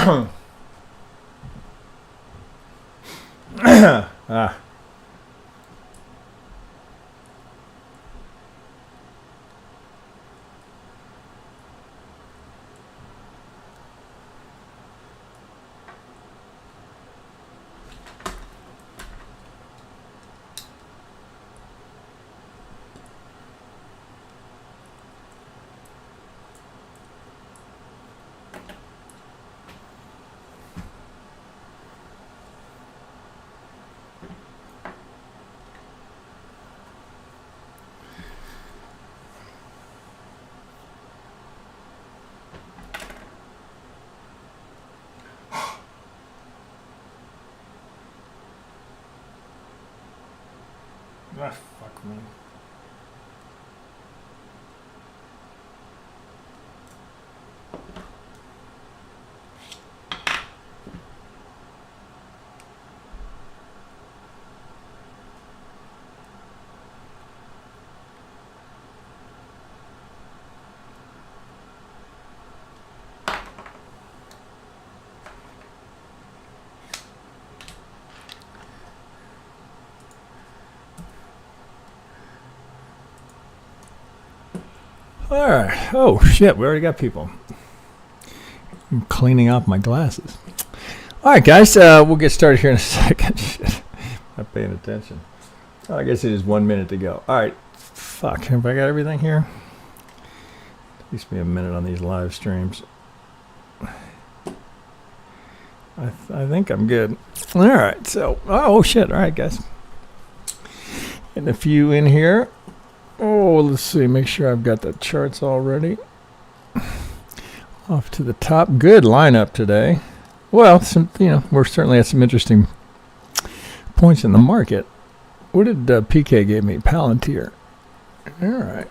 Ah. Ah, fuck me. All right. Oh, shit. We already got people. I'm cleaning off my glasses. All right, guys. We'll get started here in a second. Shit. Not paying attention. Oh, I guess it is 1 minute to go. All right. Fuck. Have I got everything here? Takes me a minute on these live streams. I think I'm good. All right. So, oh, shit. All right, guys. Getting a few in here. Oh, let's see. Make sure I've got the charts all ready. Off to the top. Good lineup today. Well, we're certainly at some interesting points in the market. What did PK give me? Palantir. All right.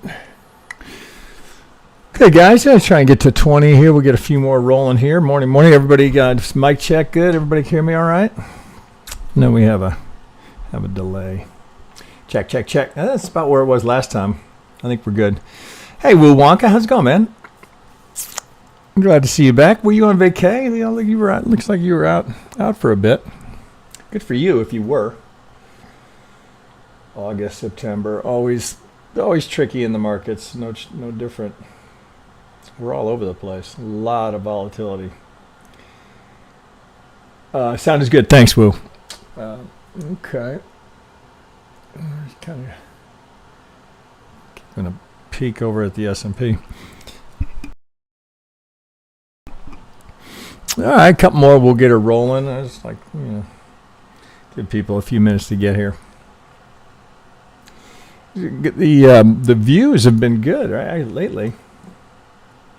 Okay, guys. Let's try and get to 20 here. We'll get a few more rolling here. Morning. Everybody got mic check good? Everybody hear me all right? No, we have a delay. Check. That's about where it was last time. I think we're good. Hey, Woo Wonka, how's it going, man? I'm glad to see you back. Were you on vacay? You were out. Looks like you were out for a bit. Good for you if you were. August, September, always tricky in the markets. No different. We're all over the place. A lot of volatility. Sound is good. Thanks, Woo. Okay. Kind of going to peek over at the S&P. All right, a couple more. We'll get her rolling. I just give people a few minutes to get here. The views have been good, right? Lately.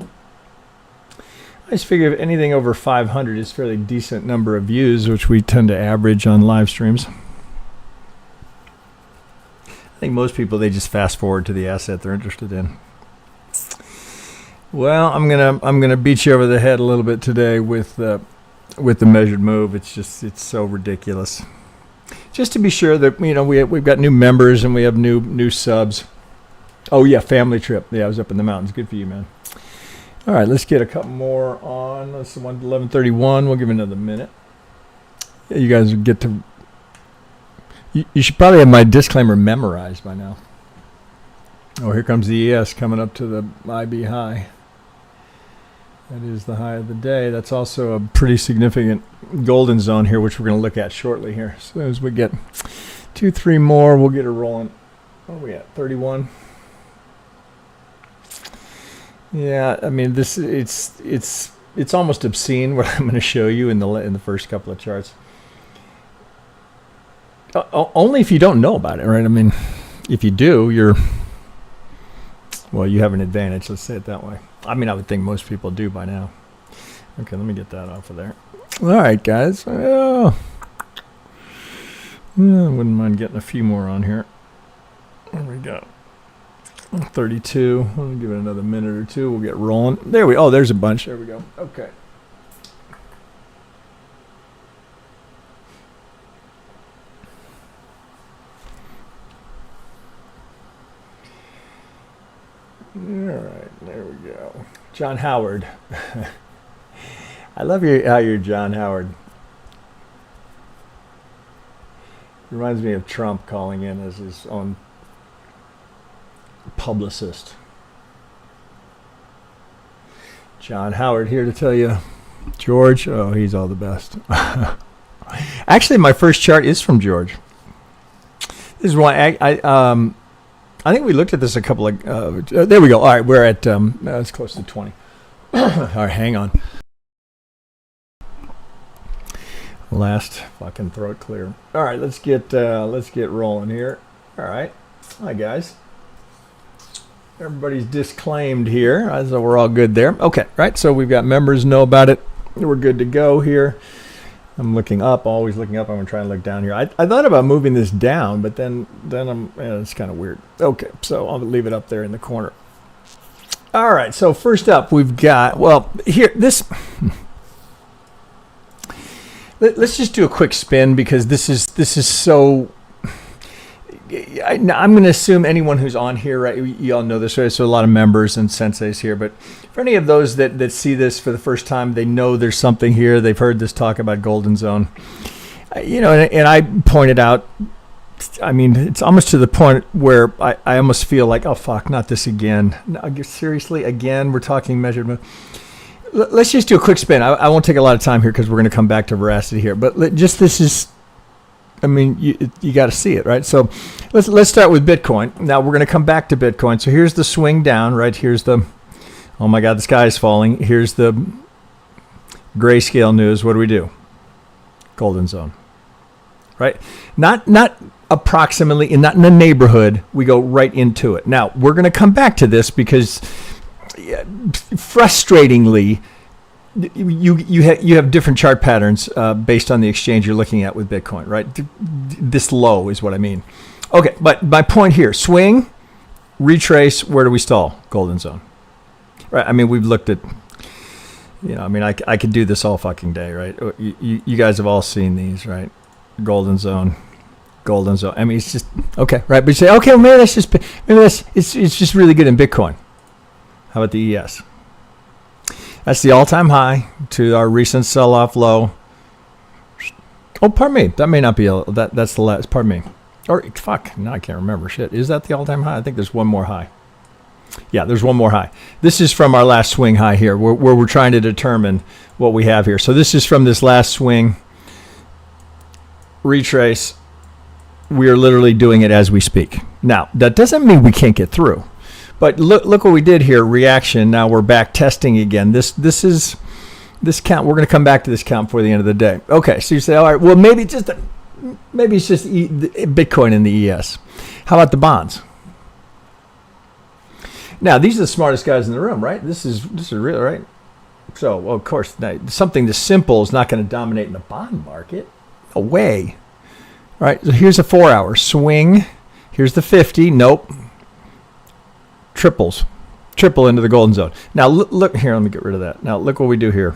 I just figure if anything over 500 is a fairly decent number of views, which we tend to average on live streams. I think most people, they just fast forward to the asset they're interested in. Well, I'm gonna beat you over the head a little bit today with the measured move. It's so ridiculous. Just to be sure that we've got new members and we have new subs. Oh yeah, family trip. Yeah, I was up in the mountains. Good for you, man. All right, let's get a couple more on. Let's see, 11:31. We'll give it another minute. Yeah, you guys get to. You should probably have my disclaimer memorized by now. Oh, here comes the ES coming up to the IB high. That is the high of the day. That's also a pretty significant golden zone here, which we're going to look at shortly here. So as we get 2-3 more, we'll get it rolling. What are we at? 31. Yeah, I mean it's almost obscene what I'm going to show you in the first couple of charts. Only if you don't know about it, right? I mean, if you do, you have an advantage. Let's say it that way. I mean, I would think most people do by now. Okay, let me get that off of there. All right, guys. Oh, I wouldn't mind getting a few more on here. There we go. 32. Let me give it another minute or two. We'll get rolling. There we. Oh, there's a bunch. There we go. Okay. All right, there we go. John Howard. I love how you're John Howard. Reminds me of Trump calling in as his own publicist. John Howard here to tell you, George, oh, he's all the best. Actually, my first chart is from George. This is why I think we looked at this a couple of, there we go. All right, we're at, it's close to 20. All right, hang on. Last fucking throat clear. All right, let's get rolling here. All right, hi guys. Everybody's disclaimed here, so we're all good there. Okay, right. So we've got members know about it. We're good to go here. I'm looking up, always looking up. I'm gonna try and look down here. I thought about moving this down, but then it's kind of weird. Okay, so I'll leave it up there in the corner. All right. So first up, we've got here this. Let's just do a quick spin because this is so. I'm going to assume anyone who's on here, right? You all know this, right? So a lot of members and senseis here, but for any of those that see this for the first time, they know there's something here. They've heard this talk about golden zone, and I pointed out. I mean, it's almost to the point where I almost feel like, oh fuck, not this again. No, seriously, again, we're talking measured move. Let's just do a quick spin. I won't take a lot of time here because we're going to come back to Verasity here. But this is, I mean, you got to see it, right? So let's start with Bitcoin. Now we're going to come back to Bitcoin. So here's the swing down, right? Here's the, oh my God, the sky is falling. Here's the grayscale news. What do? Golden zone, right? Not approximately, not in the neighborhood. We go right into it. Now we're going to come back to this because. Frustratingly, you have different chart patterns based on the exchange you're looking at with Bitcoin, right? This low is what I mean. Okay, but my point here: swing, retrace. Where do we stall? Golden zone, right? I mean, we've looked at, I mean, I could do this all fucking day, right? You guys have all seen these, right? Golden zone. I mean, it's just okay, right? But you say, okay, well, maybe it's just really good in Bitcoin. How about the ES? That's the all-time high to our recent sell-off low. Oh, pardon me. That may not be that's the last. Pardon me. Or fuck. Now I can't remember. Shit. Is that the all-time high? I think there's one more high. Yeah, there's one more high. This is from our last swing high here, where we're trying to determine what we have here. So this is from this last swing. Retrace. We are literally doing it as we speak. Now that doesn't mean we can't get through. But look what we did here, reaction. Now we're back testing again. This count. We're going to come back to this count before the end of the day. Okay, so you say, all right, well, maybe it's just Bitcoin in the ES. How about the bonds? Now, these are the smartest guys in the room, right? This is real, right? So, well, of course, something this simple is not going to dominate in the bond market. No way. All right, so here's a 4-hour swing. Here's the 50. Nope. Triple into the golden zone. Now look here, let me get rid of that. Now look what we do here.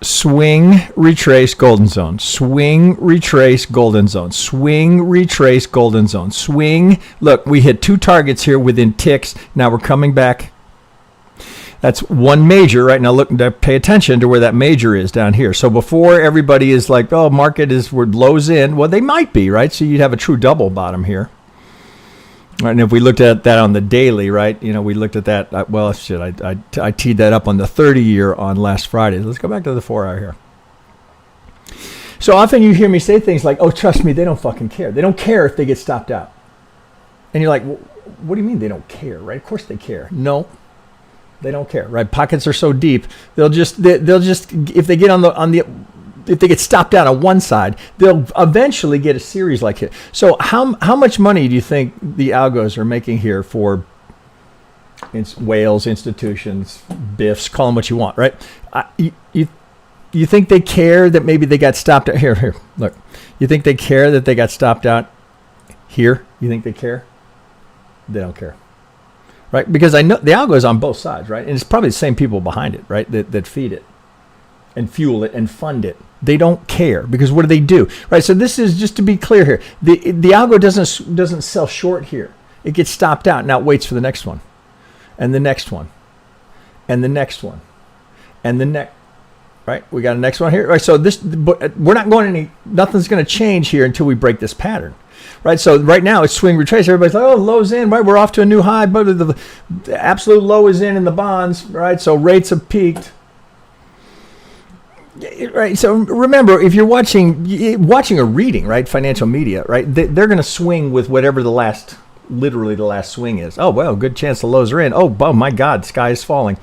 Swing, retrace, golden zone. Swing, retrace, golden zone. Swing, retrace, golden zone. Swing. Look, we hit 2 targets here within ticks. Now we're coming back. That's one major, right? Now look, pay attention to where that major is down here. So before everybody is like, oh, market we're lows in. Well, they might be, right? So you'd have a true double bottom here. Right, and if we looked at that on the daily, right, we looked at that, I teed that up on the 30-year on last Friday. Let's go back to the 4-hour here. So often you hear me say things like, oh, trust me, they don't fucking care. They don't care if they get stopped out. And you're like, well, what do you mean they don't care, right? Of course they care. No, they don't care, right? Pockets are so deep, they'll just if they get if they get stopped out on one side, they'll eventually get a series like it. So how much money do you think the algos are making here for whales, institutions, BIFs, call them what you want, right? You think they care that maybe they got stopped out? Here, look. You think they care that they got stopped out here? You think they care? They don't care, right? Because I know the algo is on both sides, right? And it's probably the same people behind it, right, that feed it and fuel it and fund it. They don't care because what do? Right. So this is just to be clear here. The algo doesn't sell short here. It gets stopped out. Now it waits for the next one, and the next one, and the next one, and the next. right? We got a next one here. Right, so we're not going nothing's going to change here until we break this pattern. Right, so right now it's swing retrace. Everybody's like, oh, low's in, right? We're off to a new high, but the absolute low is in the bonds, right? So rates have peaked. Right, so remember, if you're watching a reading, right, financial media, right, they're going to swing with whatever literally the last swing is. Oh, well, good chance the lows are in. Oh, my God, sky is falling.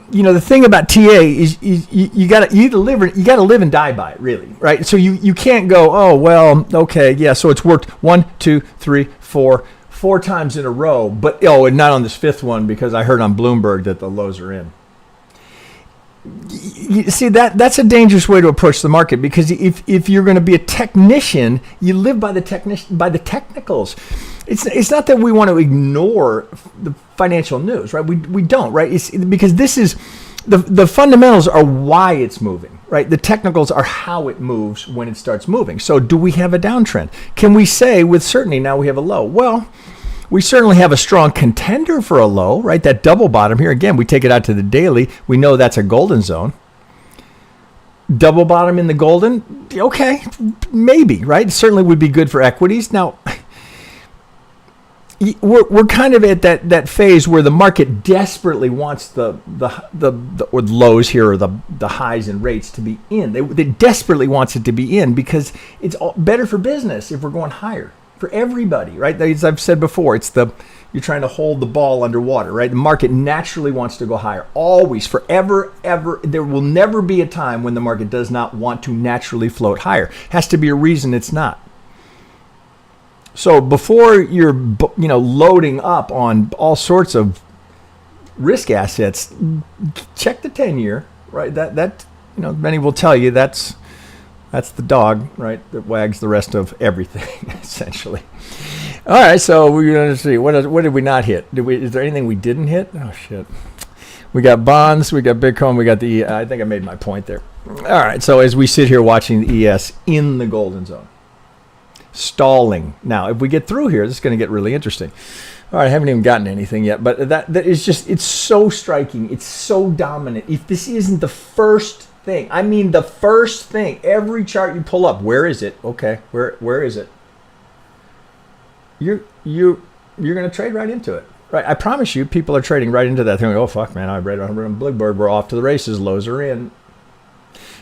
The thing about TA is you got to live and die by it, really, right? So you can't go, oh, well, okay, yeah, so it's worked 1, 2, 3, 4 times in a row, but and not on this fifth one because I heard on Bloomberg that the lows are in. You see, that's a dangerous way to approach the market, because if you're going to be a technician, you live by the technicals. It's not that we want to ignore the financial news, right? We don't, right? It's because this is the fundamentals are why it's moving, right? The technicals are how it moves when it starts moving. So do we have a downtrend? Can we say with certainty now we have a low? Well, we certainly have a strong contender for a low, right? That double bottom here, again, we take it out to the daily. We know that's a golden zone. Double bottom in the golden, okay, maybe, right? It certainly would be good for equities. Now, we're kind of at that phase where the market desperately wants the lows here, or the highs and rates to be in. They desperately wants it to be in because it's better for business if we're going higher. For everybody, right? As I've said before, you're trying to hold the ball underwater, right? The market naturally wants to go higher, always, forever, ever. There will never be a time when the market does not want to naturally float higher. Has to be a reason it's not. So before you're, loading up on all sorts of risk assets, check the 10-year, right? That many will tell you that's the dog, right, that wags the rest of everything, essentially. All right, so we're going to see. What did we not hit? Is there anything we didn't hit? Oh, shit. We got bonds, we got Bitcoin, we got the I think I made my point there. All right, so as we sit here watching the ES in the golden zone, stalling. Now, if we get through here, this is going to get really interesting. All right, I haven't even gotten anything yet, but that is just, it's so striking. It's so dominant. If this isn't the first thing, I mean the first thing, every chart you pull up, where is it? Okay, where is it? You're going to trade right into it, right? I promise you, people are trading right into that thing. Oh fuck, man! I read on Bloomberg, we're off to the races. Lows are in.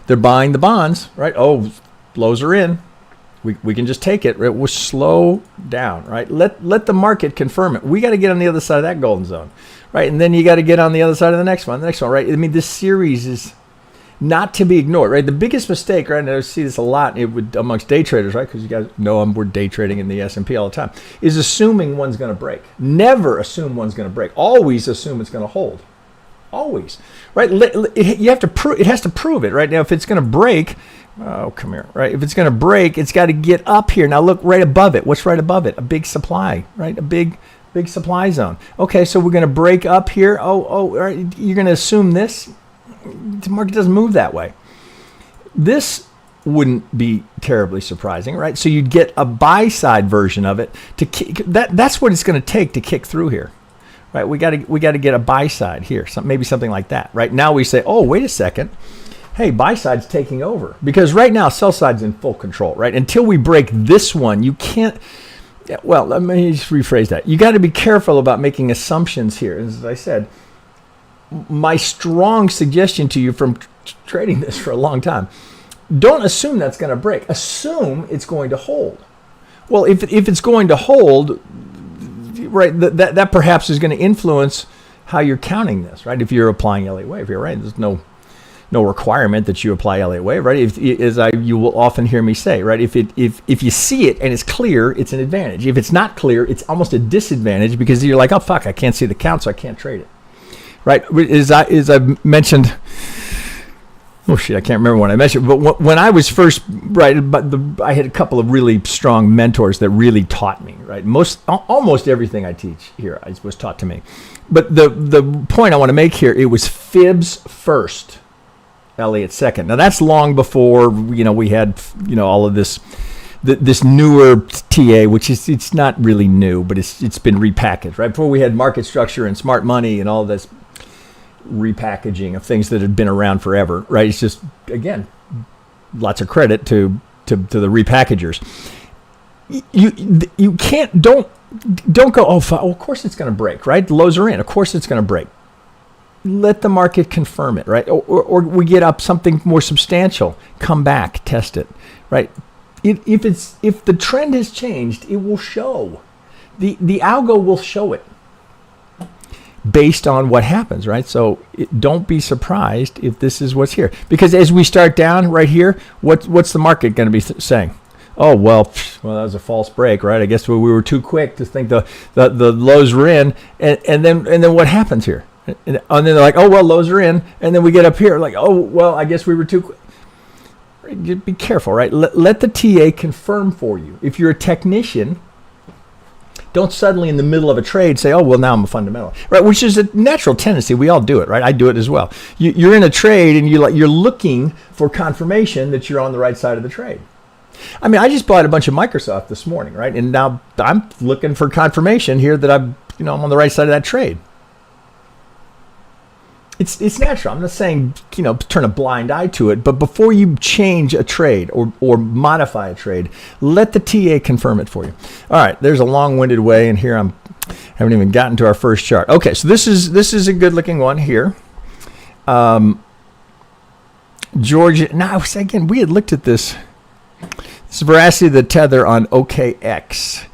They're buying the bonds, right? Oh, lows are in. We can just take it. It will slow down, right? Let the market confirm it. We got to get on the other side of that golden zone, right? And then you got to get on the other side of the next one, right? I mean, this series is not to be ignored, right? The biggest mistake, right, and I see this a lot amongst day traders, right, because you guys know we're day trading in the S&P all the time, is assuming one's going to break. Never assume one's going to break. Always assume it's going to hold. Always, right? You have to prove. It has to prove it, right? Now, if it's going to break, oh, come here, right? If it's going to break, it's got to get up here. Now, look right above it. What's right above it? A big supply, right? A big supply zone. Okay, so we're going to break up here. Oh, right. You're going to assume this. The market doesn't move that way. This wouldn't be terribly surprising, right? So you'd get a buy side version of it to that's what it's going to take to kick through here, right? We got to get a buy side here, maybe something like that, right? Now we say, oh, wait a second, hey, buy side's taking over, because right now sell side's in full control, right? Until we break this one, you can't. Well, let me just rephrase that. You got to be careful about making assumptions here, as I said. My strong suggestion to you from trading this for a long time, don't assume that's going to break. Assume it's going to hold. Well, if it's going to hold, right, that perhaps is going to influence how you're counting this, right? If you're applying Elliott Wave here, right? There's no requirement that you apply Elliott Wave, right? You will often hear me say, right? If you see it and it's clear, it's an advantage. If it's not clear, it's almost a disadvantage, because you're like, oh fuck, I can't see the count, so I can't trade it. Right, as I mentioned, oh shit, I can't remember when I mentioned, but when I was first, right, I had a couple of really strong mentors that really taught me, right? Almost everything I teach here was taught to me. But the point I want to make here, it was fibs first, Elliott second. Now that's long before we had all of this. This newer TA, which it's not really new, but it's been repackaged, right? Before we had market structure and smart money and all this. repackaging of things that had been around forever, right? It's just, again, lots of credit to the repackagers. You can't, don't go, of course it's going to break, right? The lows are in, of course it's going to break. Let the market confirm it, right? Or we get up something more substantial, come back, test it, right? If the trend has changed, it will show. The algo will show it based on what happens, right? So don't be surprised if this is what's here, because as we start down right here, what's the market going to be saying? Oh, well, that was a false break, right? I guess we were too quick to think the lows were in, and then what happens here? And then they're like, oh, well, lows are in, and then we get up here like, oh, well, I guess we were too quick. Be careful, right? Let the TA confirm for you. If you're a technician, don't suddenly in the middle of a trade say, oh, well, now I'm a fundamental, right? Which is a natural tendency. We all do it, right? I do it as well. You're in a trade and you're looking for confirmation that you're on the right side of the trade. I mean, I just bought a bunch of Microsoft this morning, right? And now I'm looking for confirmation here that I'm on the right side of that trade. It's natural. I'm not saying, turn a blind eye to it, but before you change a trade or modify a trade, let the TA confirm it for you. All right, there's a long-winded way, and here haven't even gotten to our first chart. Okay, so this is a good-looking one here. Georgia. Now, again, we had looked at this. This is Verasity, the tether on OKX.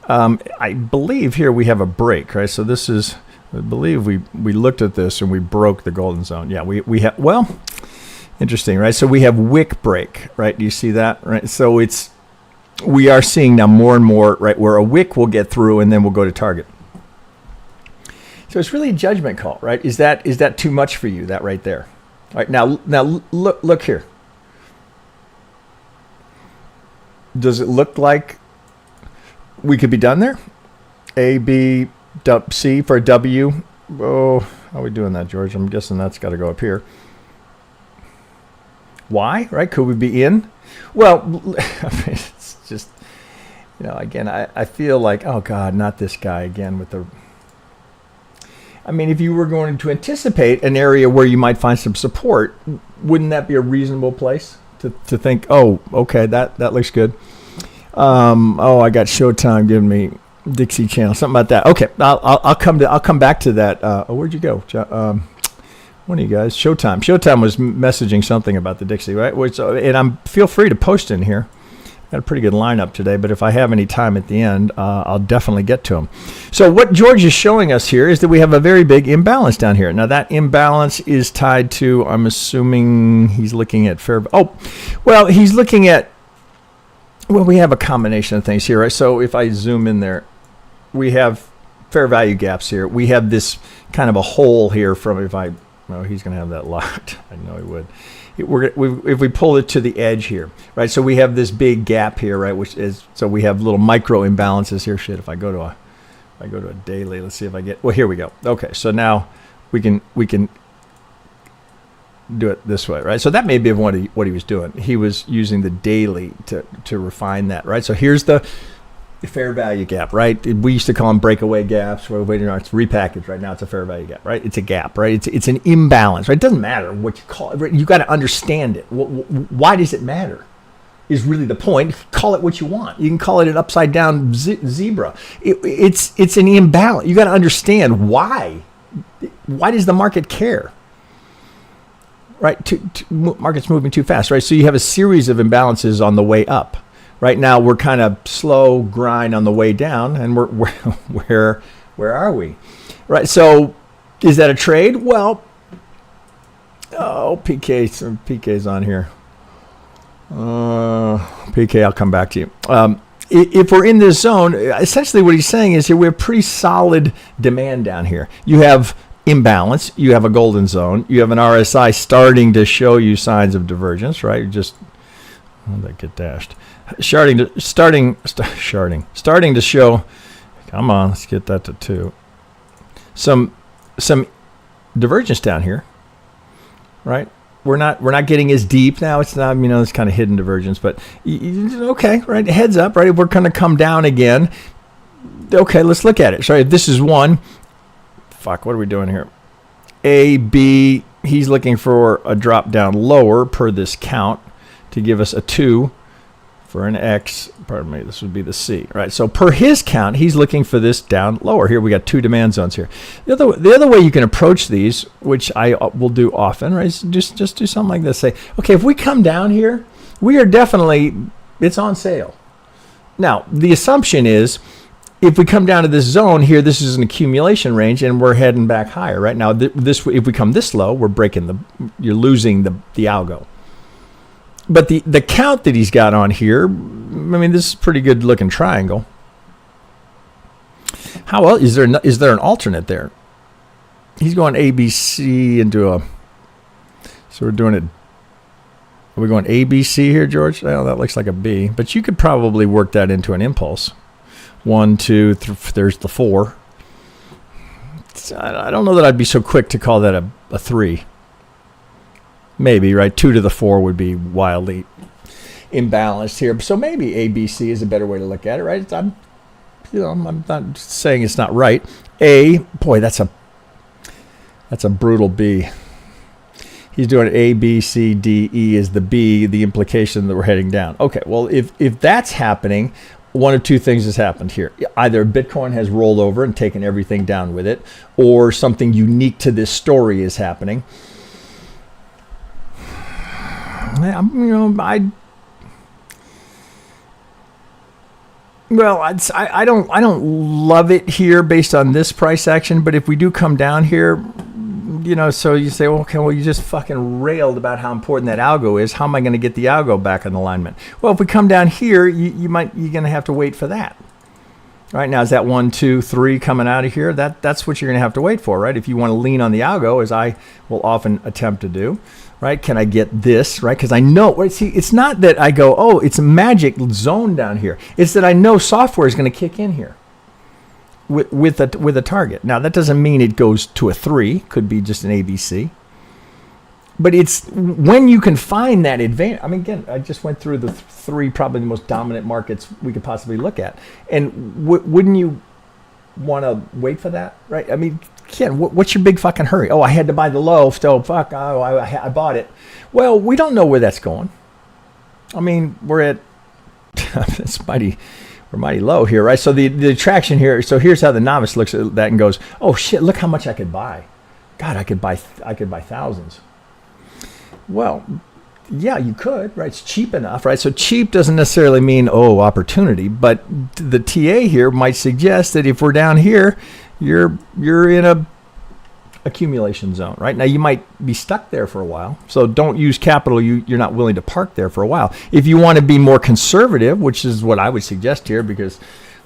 I believe here we have a break, right? So this is. I believe we looked at this and we broke the golden zone. Yeah, we have, well, interesting, right? So we have wick break, right? Do you see that, right? So we are seeing now more and more, right, where a wick will get through and then we'll go to target. So it's really a judgment call, right? Is that too much for you, that right there? All right, now look here. Does it look like we could be done there? A, B, C for a W. Oh, how are we doing that, George? I'm guessing that's got to go up here. Y, right? Could we be in? Well, it's just, again, I feel like, oh, God, not this guy again with the... I mean, if you were going to anticipate an area where you might find some support, wouldn't that be a reasonable place to think, oh, okay, that looks good. I got Showtime giving me Dixie channel, something about that. Okay, I'll come back to that. Where'd you go? One of you guys, Showtime was messaging something about the Dixie, right? And feel free to post in here. Got a pretty good lineup today, but if I have any time at the end, I'll definitely get to them. So what George is showing us here is that we have a very big imbalance down here. Now that imbalance is tied to, I'm assuming he's looking at he's looking at, we have a combination of things here, right? So if I zoom in there, we have fair value gaps here. We have this kind of a hole here from, he's going to have that locked. I know he would. If we pull it to the edge here, right? So we have this big gap here, right? So we have little micro imbalances here. Shit, if I go to a daily, let's see if I get, well, here we go. Okay, so now we can do it this way, right? So that may be what he was doing. He was using the daily to refine that, right? So here's the fair value gap, right? We used to call them breakaway gaps. It's repackaged right now. It's a fair value gap, right? It's a gap, right? It's an imbalance, right? It doesn't matter what you call it. Right? You got to understand it. Why does it matter? Is really the point. Call it what you want. You can call it an upside down zebra. It's an imbalance. You got to understand why. Why does the market care? Right? Market's moving too fast, right? So you have a series of imbalances on the way up. Right now we're kind of slow grind on the way down, and where are we? Right. So is that a trade? Well, PK's on here. PK, I'll come back to you. If we're in this zone, essentially what he's saying is here we have pretty solid demand down here. You have imbalance. You have a golden zone. You have an RSI starting to show you signs of divergence. Right. How did that get dashed? Starting to show, come on, let's get that to 2. Some divergence down here, right? We're not getting as deep now. It's not, it's kind of hidden divergence, but okay, right? Heads up, right? We're going to come down again. Okay, let's look at it. Sorry, this is one. Fuck, what are we doing here? A, B, he's looking for a drop down lower per this count to give us a 2 for an X. Pardon me, this would be the C, right? So per his count, he's looking for this down lower. Here we got 2 demand zones here. The other way you can approach these, which I will do often, right, is just do something like this. Say, okay, if we come down here, we are definitely, it's on sale. Now, the assumption is, if we come down to this zone here, this is an accumulation range, and we're heading back higher, right? Now, if we come this low, we're you're losing the algo. But the count that he's got on here, I mean, this is a pretty good looking triangle. How else is there an alternate there? He's going ABC into a. So we're doing it. Are we going ABC here, George? Well, that looks like a B, but you could probably work that into an impulse. 1, 2, 3, there's the 4. I don't know that I'd be so quick to call that a 3. Maybe, right? 2 to the 4 would be wildly imbalanced here. So maybe ABC is a better way to look at it, right? I'm not saying it's not right. A, boy, that's a brutal B. He's doing A, B, C, D, E is the B, the implication that we're heading down. Okay, well, if that's happening, one of two things has happened here. Either Bitcoin has rolled over and taken everything down with it, or something unique to this story is happening. I don't love it here based on this price action, but if we do come down here, so you say, well, okay, well, you just fucking railed about how important that algo is. How am I going to get the algo back in alignment? Well, if we come down here, you're going to have to wait for that. Right now, is that 1, 2, 3 coming out of here? That's what you're going to have to wait for, right? If you want to lean on the algo, as I will often attempt to do, right? Can I get this, right? Because I know, right? See, it's not that I go, oh, it's a magic zone down here. It's that I know software is going to kick in here with a target. Now, that doesn't mean it goes to a 3. Could be just an ABC. But it's when you can find that advantage. I mean, again, I just went through the 3 probably the most dominant markets we could possibly look at. And wouldn't you want to wait for that, right? I mean, Ken, what's your big fucking hurry? Oh, I had to buy the low, so fuck, oh, I bought it. Well, we don't know where that's going. I mean, we're at, we're mighty low here, right? So the attraction here, so here's how the novice looks at that and goes, oh shit, look how much I could buy. God, I could buy thousands. Well, yeah, you could, right? It's cheap enough, right? So cheap doesn't necessarily mean, oh, opportunity, but the TA here might suggest that if we're down here, you're in a accumulation zone, right? Now, you might be stuck there for a while, so don't use capital you're not willing to park there for a while. If you want to be more conservative, which is what I would suggest here, because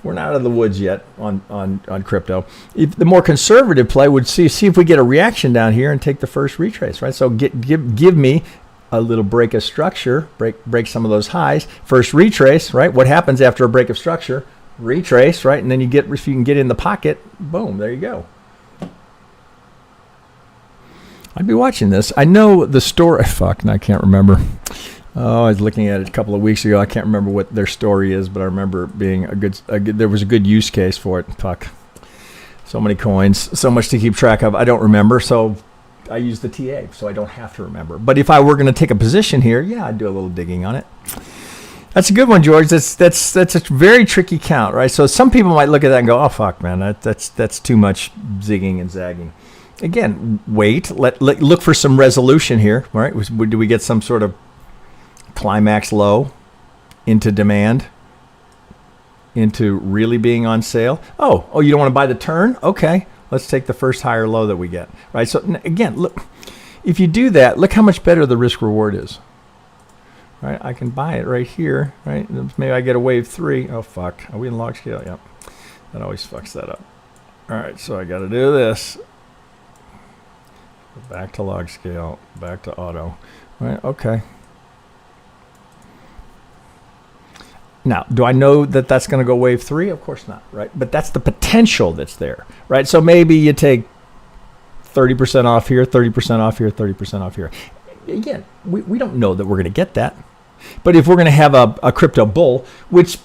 we're not out of the woods yet on crypto. If the more conservative play would see if we get a reaction down here and take the first retrace, right? So give me a little break of structure, break some of those highs, first retrace, right? What happens after a break of structure? Retrace, right? And then if you can get in the pocket, boom, there you go. I'd be watching this. I know the story. Fuck, and I can't remember. Oh, I was looking at it a couple of weeks ago. I can't remember what their story is, but I remember it being a good. There was a good use case for it. Fuck, so many coins, so much to keep track of. I don't remember, so I use the TA, so I don't have to remember. But if I were going to take a position here, yeah, I'd do a little digging on it. That's a good one, George. That's a very tricky count, right? So some people might look at that and go, "Oh fuck, man, that's too much zigging and zagging." Again, wait. Let look for some resolution here, right? Do we get some sort of climax low into demand, into really being on sale? Oh, you don't want to buy the turn? Okay, let's take the first higher low that we get, right? So again, look, if you do that, look how much better the risk reward is. Right, I can buy it right here, right? Maybe I get a wave 3. Oh fuck, are we in log scale? Yep, that always fucks that up. All right, so I got to do this. Back to log scale, back to auto. Right, okay. Now, do I know that that's going to go wave 3? Of course not, right? But that's the potential that's there, right? So maybe you take 30% off here, 30% off here, 30% off here. Again, we don't know that we're going to get that. But if we're going to have a crypto bull, which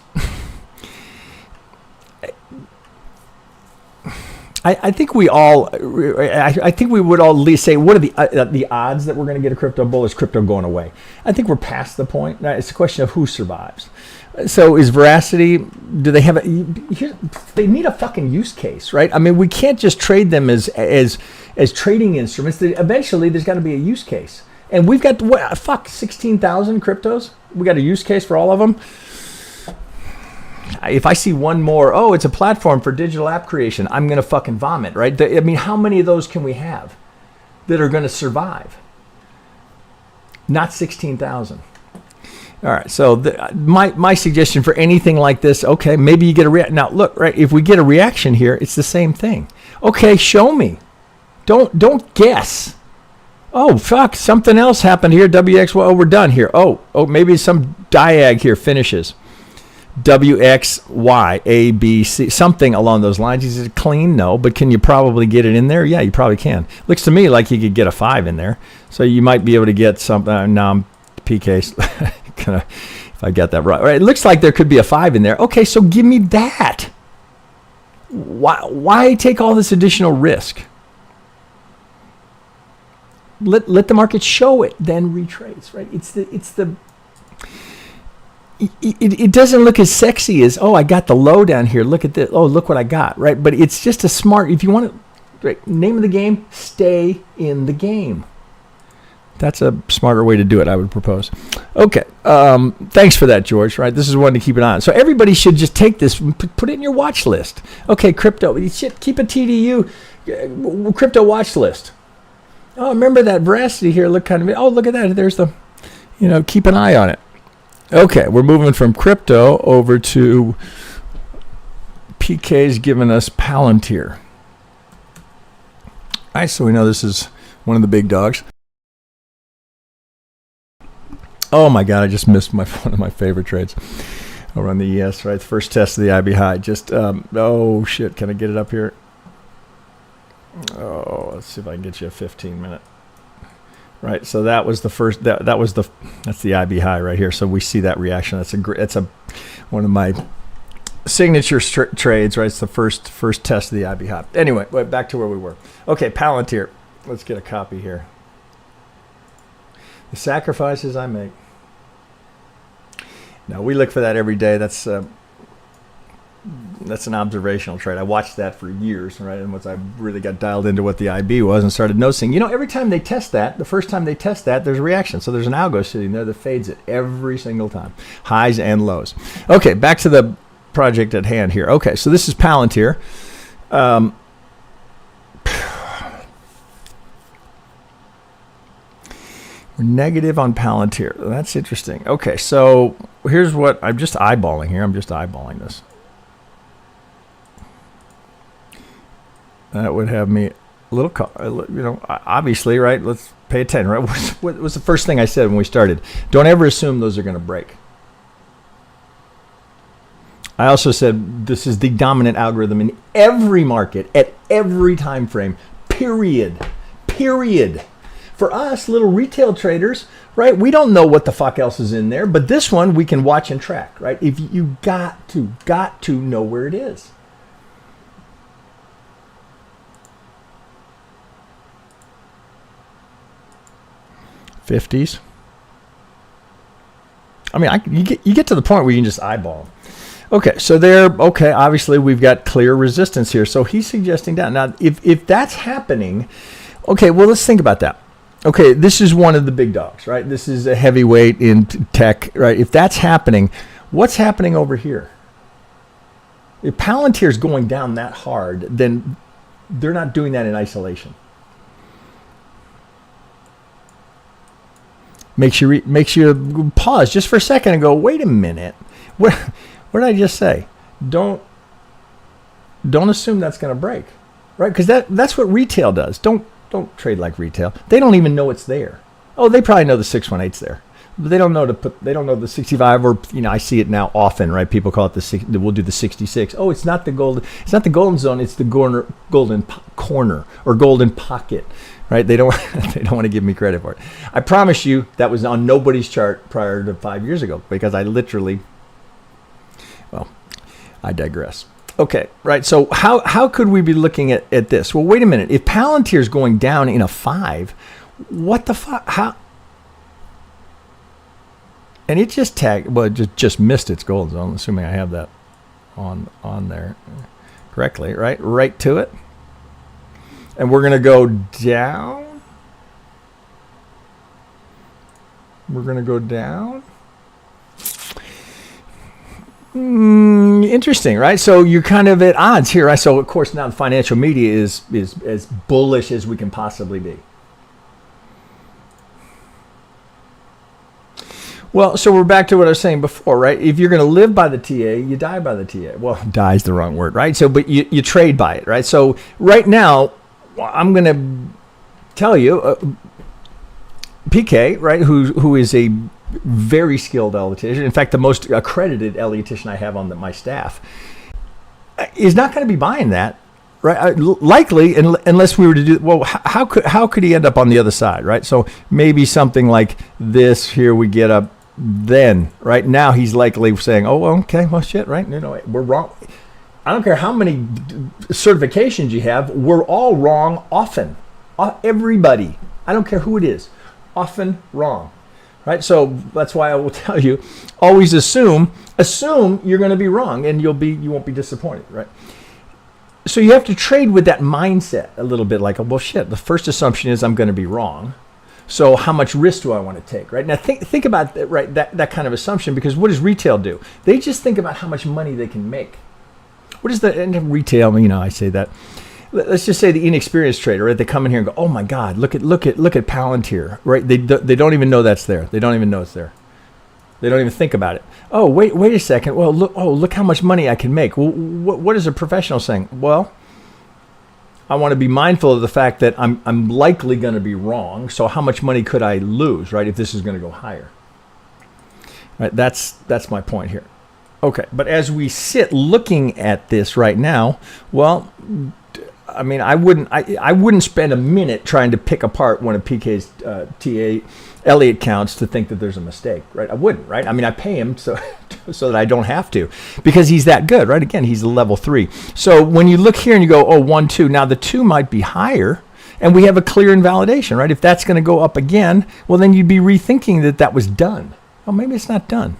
I think we all, I think we would all at least say, what are the odds that we're going to get a crypto bull? Is crypto going away? I think we're past the point. Now, it's a question of who survives. So is Verasity, do they have they need a fucking use case, right? I mean, we can't just trade them as trading instruments. Eventually, there's got to be a use case. And we've got, 16,000 cryptos? We got a use case for all of them? If I see one more, it's a platform for digital app creation, I'm going to fucking vomit, right? I mean, how many of those can we have that are going to survive? Not 16,000. All right, so my suggestion for anything like this, okay, maybe you get a reaction. Now, look, right, if we get a reaction here, it's the same thing. Okay, show me. Don't guess. Oh, fuck, something else happened here. WXY, we're done here. Oh, maybe some diag here finishes. WXY, A, B, C, something along those lines. Is it clean? No, but can you probably get it in there? Yeah, you probably can. Looks to me like you could get a 5 in there. So you might be able to get something. Now I'm PK's. If I got that right. All right, it looks like there could be a 5 in there. Okay, so give me that. Why take all this additional risk? Let the market show it, then retrace, right? It doesn't look as sexy as, I got the low down here. Look at this. Oh, look what I got, right? But it's just a smart, if you want to, right, name of the game, stay in the game. That's a smarter way to do it, I would propose. Okay. Thanks for that, George, right? This is one to keep an eye on. So everybody should just take this, put it in your watch list. Okay, crypto. You should keep a TDU crypto watch list. Oh, remember that Veracity here? Look at that. There's the, keep an eye on it. Okay, we're moving from crypto over to PK's giving us Palantir. All right, so we know this is one of the big dogs. Oh my God, I just missed one of my favorite trades over on the ES, right? The first test of the IB high. Just, oh shit, can I get it up here? Oh, let's see if I can get you a 15-minute. Right, so that was the first. That's the IB high right here. So we see that reaction. That's one of my signature trades. Right, it's the first test of the IB high. Anyway, back to where we were. Okay, Palantir. Let's get a copy here. The sacrifices I make. Now we look for that every day. That's an observational trade. I watched that for years, right? And once I really got dialed into what the IB was and started noticing, every time they test that, the first time they test that, there's a reaction. So there's an algo sitting there that fades it every single time, highs and lows. Okay, back to the project at hand here. Okay, so this is Palantir. We're negative on Palantir. That's interesting. Okay, so here's what I'm just eyeballing here. I'm just eyeballing this. That would have me a little, obviously, right? Let's pay attention, right? What was the first thing I said when we started? Don't ever assume those are going to break. I also said this is the dominant algorithm in every market at every time frame, period. For us, little retail traders, right? We don't know what the fuck else is in there, but this one we can watch and track, right? If you got to know where it is. $50s. I mean, you get to the point where you can just eyeball them. Okay, so obviously we've got clear resistance here. So he's suggesting down. Now, if that's happening, okay, well, let's think about that. Okay, this is one of the big dogs, right? This is a heavyweight in tech, right? If that's happening, what's happening over here? If Palantir is going down that hard, then they're not doing that in isolation. Makes you pause just for a second and go, wait a minute. What did I just say? Don't assume that's going to break, right? Because that's what retail does. Don't trade like retail. They don't even know it's there. Oh, they probably know the 618's there, but they don't know they don't know the 65, or I see it now often, right? People call it we'll do the 66. Oh, it's not the golden zone. It's the golden corner or golden pocket. Right? They don't want to give me credit for it. I promise you that was on nobody's chart prior to 5 years ago, because I digress. Okay, right. So how could we be looking at this? Well, wait a minute. If Palantir is going down in a 5, what the fuck? How? And it just just missed its golden zone, assuming I have that on there correctly, right? Right to it. And we're going to go down. We're going to go down. Interesting, right? So you're kind of at odds here, right? So of course now the financial media is as bullish as we can possibly be. Well, so we're back to what I was saying before, right? If you're going to live by the TA, you die by the TA. Well, die is the wrong word, right? So, but you trade by it, right? So right now, I'm going to tell you, PK, right, who is a very skilled Elliottician, in fact, the most accredited Elliottician I have on my staff, is not going to be buying that, right? Likely, unless we were to do, well, how could he end up on the other side, right? So maybe something like this here, we get up then, right? Now he's likely saying, oh, well, okay, well, shit, right? You know, we're wrong. I don't care how many certifications you have, we're all wrong often. Everybody, I don't care who it is, often wrong. Right, so that's why I will tell you, always assume you're going to be wrong, and you won't be disappointed, right? So you have to trade with that mindset a little bit, like, oh, well, shit. The first assumption is I'm going to be wrong. So how much risk do I want to take, right? Now think about that, right? That kind of assumption, because what does retail do? They just think about how much money they can make. What is the retail? You know, I say that. Let's just say the inexperienced trader, right? They come in here and go, "Oh my God, look at Palantir," right? They don't even know that's there. They don't even know it's there. They don't even think about it. Oh, wait a second. Well, look how much money I can make. Well, what is a professional saying? Well, I want to be mindful of the fact that I'm likely going to be wrong. So how much money could I lose, right? If this is going to go higher, right? That's my point here. Okay, but as we sit looking at this right now, well, I mean, I wouldn't spend a minute trying to pick apart one of PK's TA Elliott counts to think that there's a mistake, right? I wouldn't, right? I mean, I pay him so that I don't have to, because he's that good, right? Again, he's a level 3. So when you look here and you go, oh, 1, 2, now the 2 might be higher, and we have a clear invalidation, right? If that's going to go up again, well, then you'd be rethinking that was done. Oh, maybe it's not done.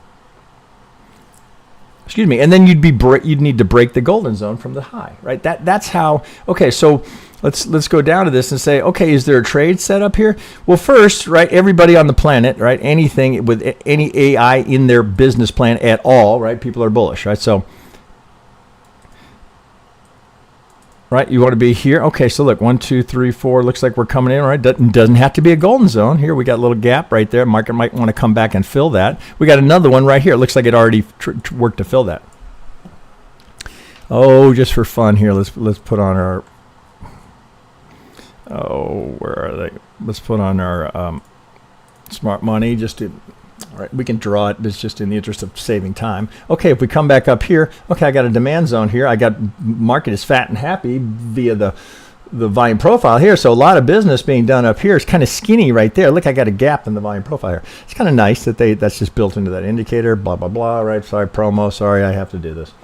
Excuse me, and then you'd need to break the golden zone from the high, right? That's how. Okay, so let's go down to this and say, okay, is there a trade set up here? Well, first, right, everybody on the planet, right, anything with any AI in their business plan at all, right, people are bullish, right? So, right, you want to be here. Okay, so look, 1, 2, 3, 4. Looks like we're coming in, right? Doesn't have to be a golden zone. Here we got a little gap right there. Market might want to come back and fill that. We got another one right here. Looks like it already worked to fill that. Oh, just for fun here, let's put on our. Oh, where are they? Let's put on our smart money just to. All right, we can draw it. It's just in the interest of saving time. Okay, if we come back up here, okay, I got a demand zone here. I got market is fat and happy via the volume profile here. So a lot of business being done up here. It's kind of skinny right there. Look, I got a gap in the volume profile here. It's kind of nice that that's just built into that indicator. Blah blah blah. Right? Sorry, promo. Sorry, I have to do this.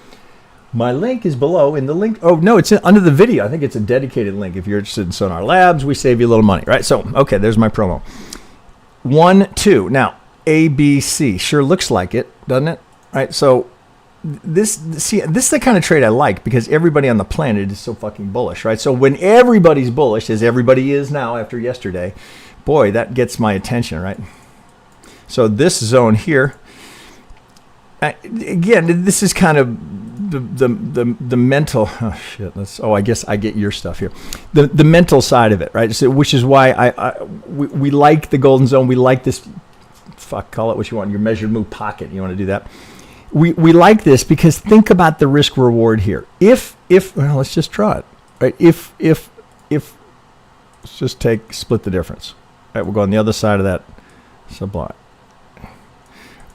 My link is below in the link. Oh no, it's under the video. I think it's a dedicated link. If you're interested in Sonar Labs, we save you a little money, right? So okay, there's my promo. 1, 2. Now. A, B, C. Sure looks like it, doesn't it? Right. So this is the kind of trade I like, because everybody on the planet is so fucking bullish, right? So when everybody's bullish, as everybody is now after yesterday, boy, that gets my attention, right? So this zone here, again, this is kind of the mental. Oh shit. I guess I get your stuff here. The mental side of it, right? So, which is why we like the golden zone. We like this. Call it what you want, your measured move pocket. You want to do that. We like this because think about the risk reward here. If well, let's just draw it. Right? If let's just split the difference. Right, we'll go on the other side of that sublime.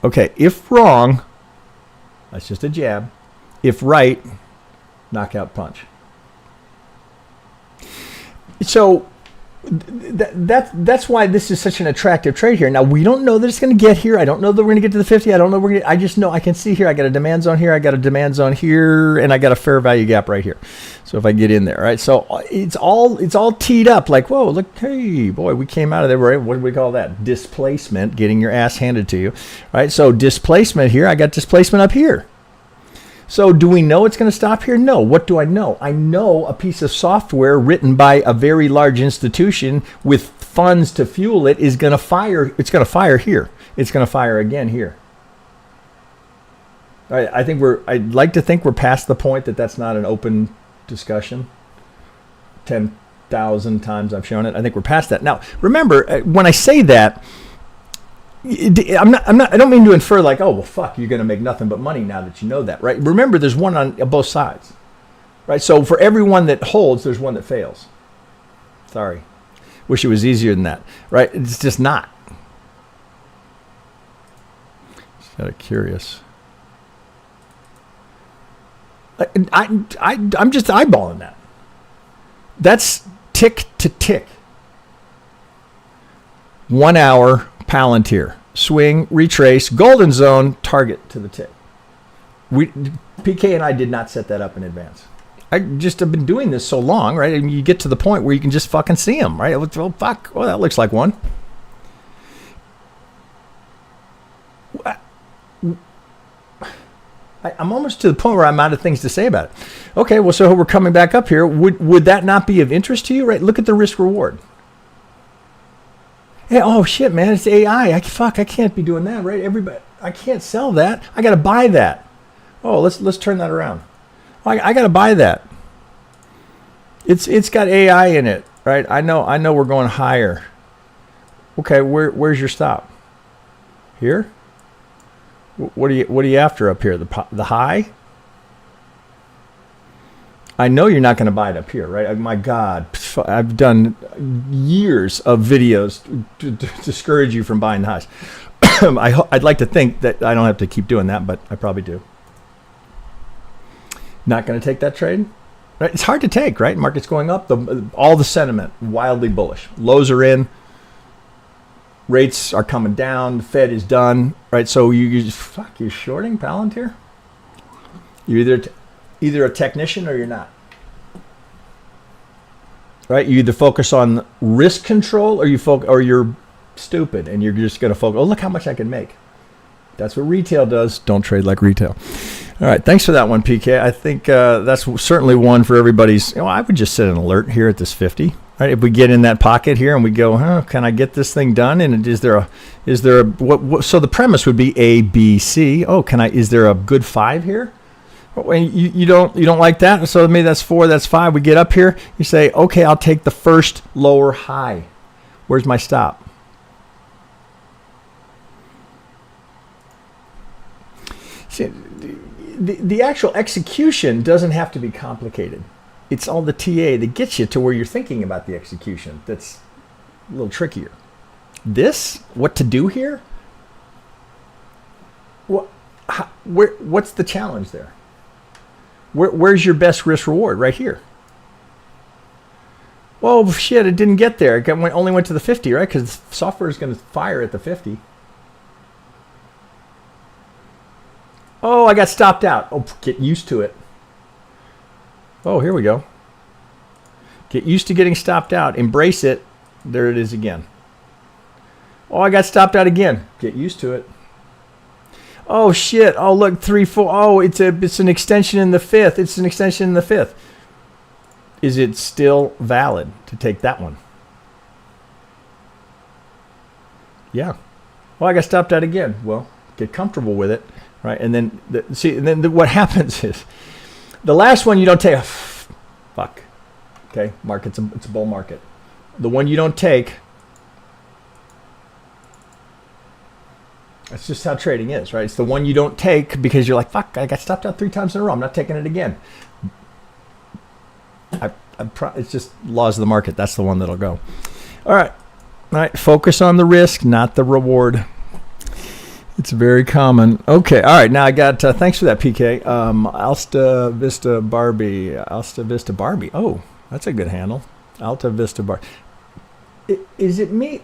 Okay, if wrong, that's just a jab. If right, knockout punch. So That's why this is such an attractive trade here. Now, we don't know that it's going to get here. I don't know that we're going to get to the 50. I don't know. I just know I can see here. I got a demand zone here. I got a demand zone here, and I got a fair value gap right here. So if I get in there, right? So it's all teed up. Like, whoa, look, hey, boy, we came out of there. Right? What do we call that? Displacement, getting your ass handed to you, right? So displacement here. I got displacement up here. So do we know it's going to stop here? No. What do I know? I know a piece of software written by a very large institution with funds to fuel it is going to fire. It's going to fire here. It's going to fire again here. All right, I'd like to think we're past the point that that's not an open discussion. 10,000 times I've shown it. I think we're past that. Now, remember, when I say that, I don't mean to infer like, oh, well, fuck, you're going to make nothing but money now that you know that, right? Remember, there's one on both sides, right? So for every one that holds, there's one that fails. Sorry. Wish it was easier than that, right? It's just not. Just kind of curious. I'm just eyeballing that. That's tick to tick. 1 hour Palantir. Swing, retrace, golden zone, target to the tick. PK and I did not set that up in advance. I just have been doing this so long, right? And you get to the point where you can just fucking see them, right? Oh, fuck. Oh, that looks like one. I'm almost to the point where I'm out of things to say about it. Okay, well, so we're coming back up here. Would that not be of interest to you, right? Look at the risk reward. Hey, oh shit, man, it's AI. I can't be doing that, right? Everybody, I can't sell that. I got to buy that. Oh, let's turn that around. I got to buy that. It's got AI in it, right? I know we're going higher. Okay, where's your stop? Here? What are you after up here? The high? I know you're not going to buy it up here, right? My God, I've done years of videos to discourage you from buying the highs. I'd like to think that I don't have to keep doing that, but I probably do. Not going to take that trade? Right? It's hard to take, right? Market's going up. All the sentiment, wildly bullish. Lows are in. Rates are coming down. The Fed is done, right? So you're shorting Palantir? You're either a technician or you're not. Right? You either focus on risk control or you're stupid and you're just going to focus, oh, look how much I can make. That's what retail does. Don't trade like retail. All right. Thanks for that one, PK. I think that's certainly one for everybody's. I would just set an alert here at this 50. Right? If we get in that pocket here and we go, can I get this thing done? And is there a what? So the premise would be A, B, C. Oh, is there a good 5 here? You don't like that, so maybe that's 4, that's 5. We get up here, you say, okay, I'll take the first lower high. Where's my stop? See, the actual execution doesn't have to be complicated. It's all the TA that gets you to where you're thinking about the execution. That's a little trickier. What to do here? What's the challenge there? Where's your best risk reward? Right here. Well, shit, it didn't get there. It only went to the 50, right? Because software is going to fire at the 50. Oh, I got stopped out. Oh, get used to it. Oh, here we go. Get used to getting stopped out. Embrace it. There it is again. Oh, I got stopped out again. Get used to it. Oh shit! Oh look, 3, 4. Oh, it's an extension in the 5th. It's an extension in the 5th. Is it still valid to take that one? Yeah. Well, I got stopped out again. Well, get comfortable with it, right? And then what happens is the last one you don't take. Fuck. Okay, market's it's a bull market. The one you don't take. That's just how trading is, right? It's the one you don't take because you're like, fuck, I got stopped out 3 times in a row. I'm not taking it again. It's just laws of the market. That's the one that'll go. All right. Focus on the risk, not the reward. It's very common. Okay. All right. Now I got, thanks for that, PK. Alta Vista Barbie. Oh, that's a good handle. Alta Vista Barbie. Is it me?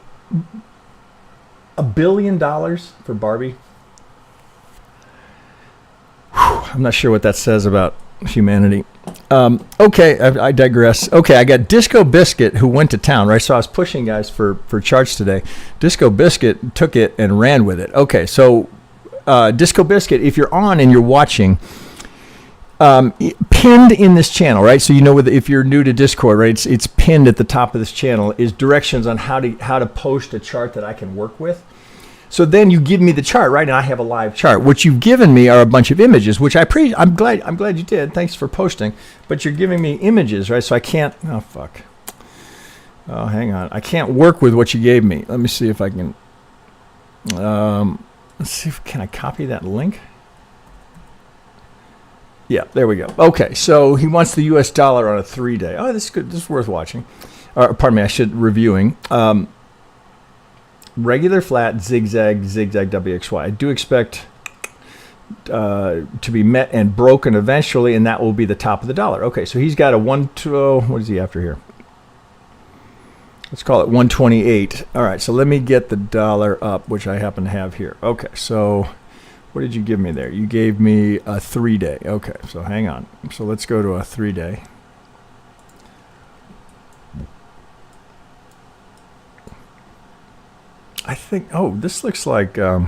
$1 billion for Barbie? Whew, I'm not sure what that says about humanity. Okay, I digress. Okay, I got Disco Biscuit who went to town, right? So I was pushing guys for charts today. Disco Biscuit took it and ran with it. Okay, so Disco Biscuit, if you're on and you're watching, pinned in this channel, right? So you know, if you're new to Discord, right? It's pinned at the top of this channel is directions on how to post a chart that I can work with. So then you give me the chart, right? And I have a live chart. What you've given me are a bunch of images, which I'm glad you did. Thanks for posting. But you're giving me images, right? So I can't. Oh fuck. Oh, hang on. I can't work with what you gave me. Let me see if I can. Let's see if can I copy that link. Yeah, there we go. Okay, so he wants the U.S. dollar on a 3-day. Oh, this is good. This is worth watching. Pardon me, I should reviewing. Regular flat zigzag DXY. I do expect to be met and broken eventually, and that will be the top of the dollar. Okay, so he's got a 120. What is he after here? Let's call it 128. All right, so let me get the dollar up, which I happen to have here. Okay, so what did you give me there? You gave me a 3-day. Okay, so hang on. So let's go to a 3-day. I think, oh, this looks like, is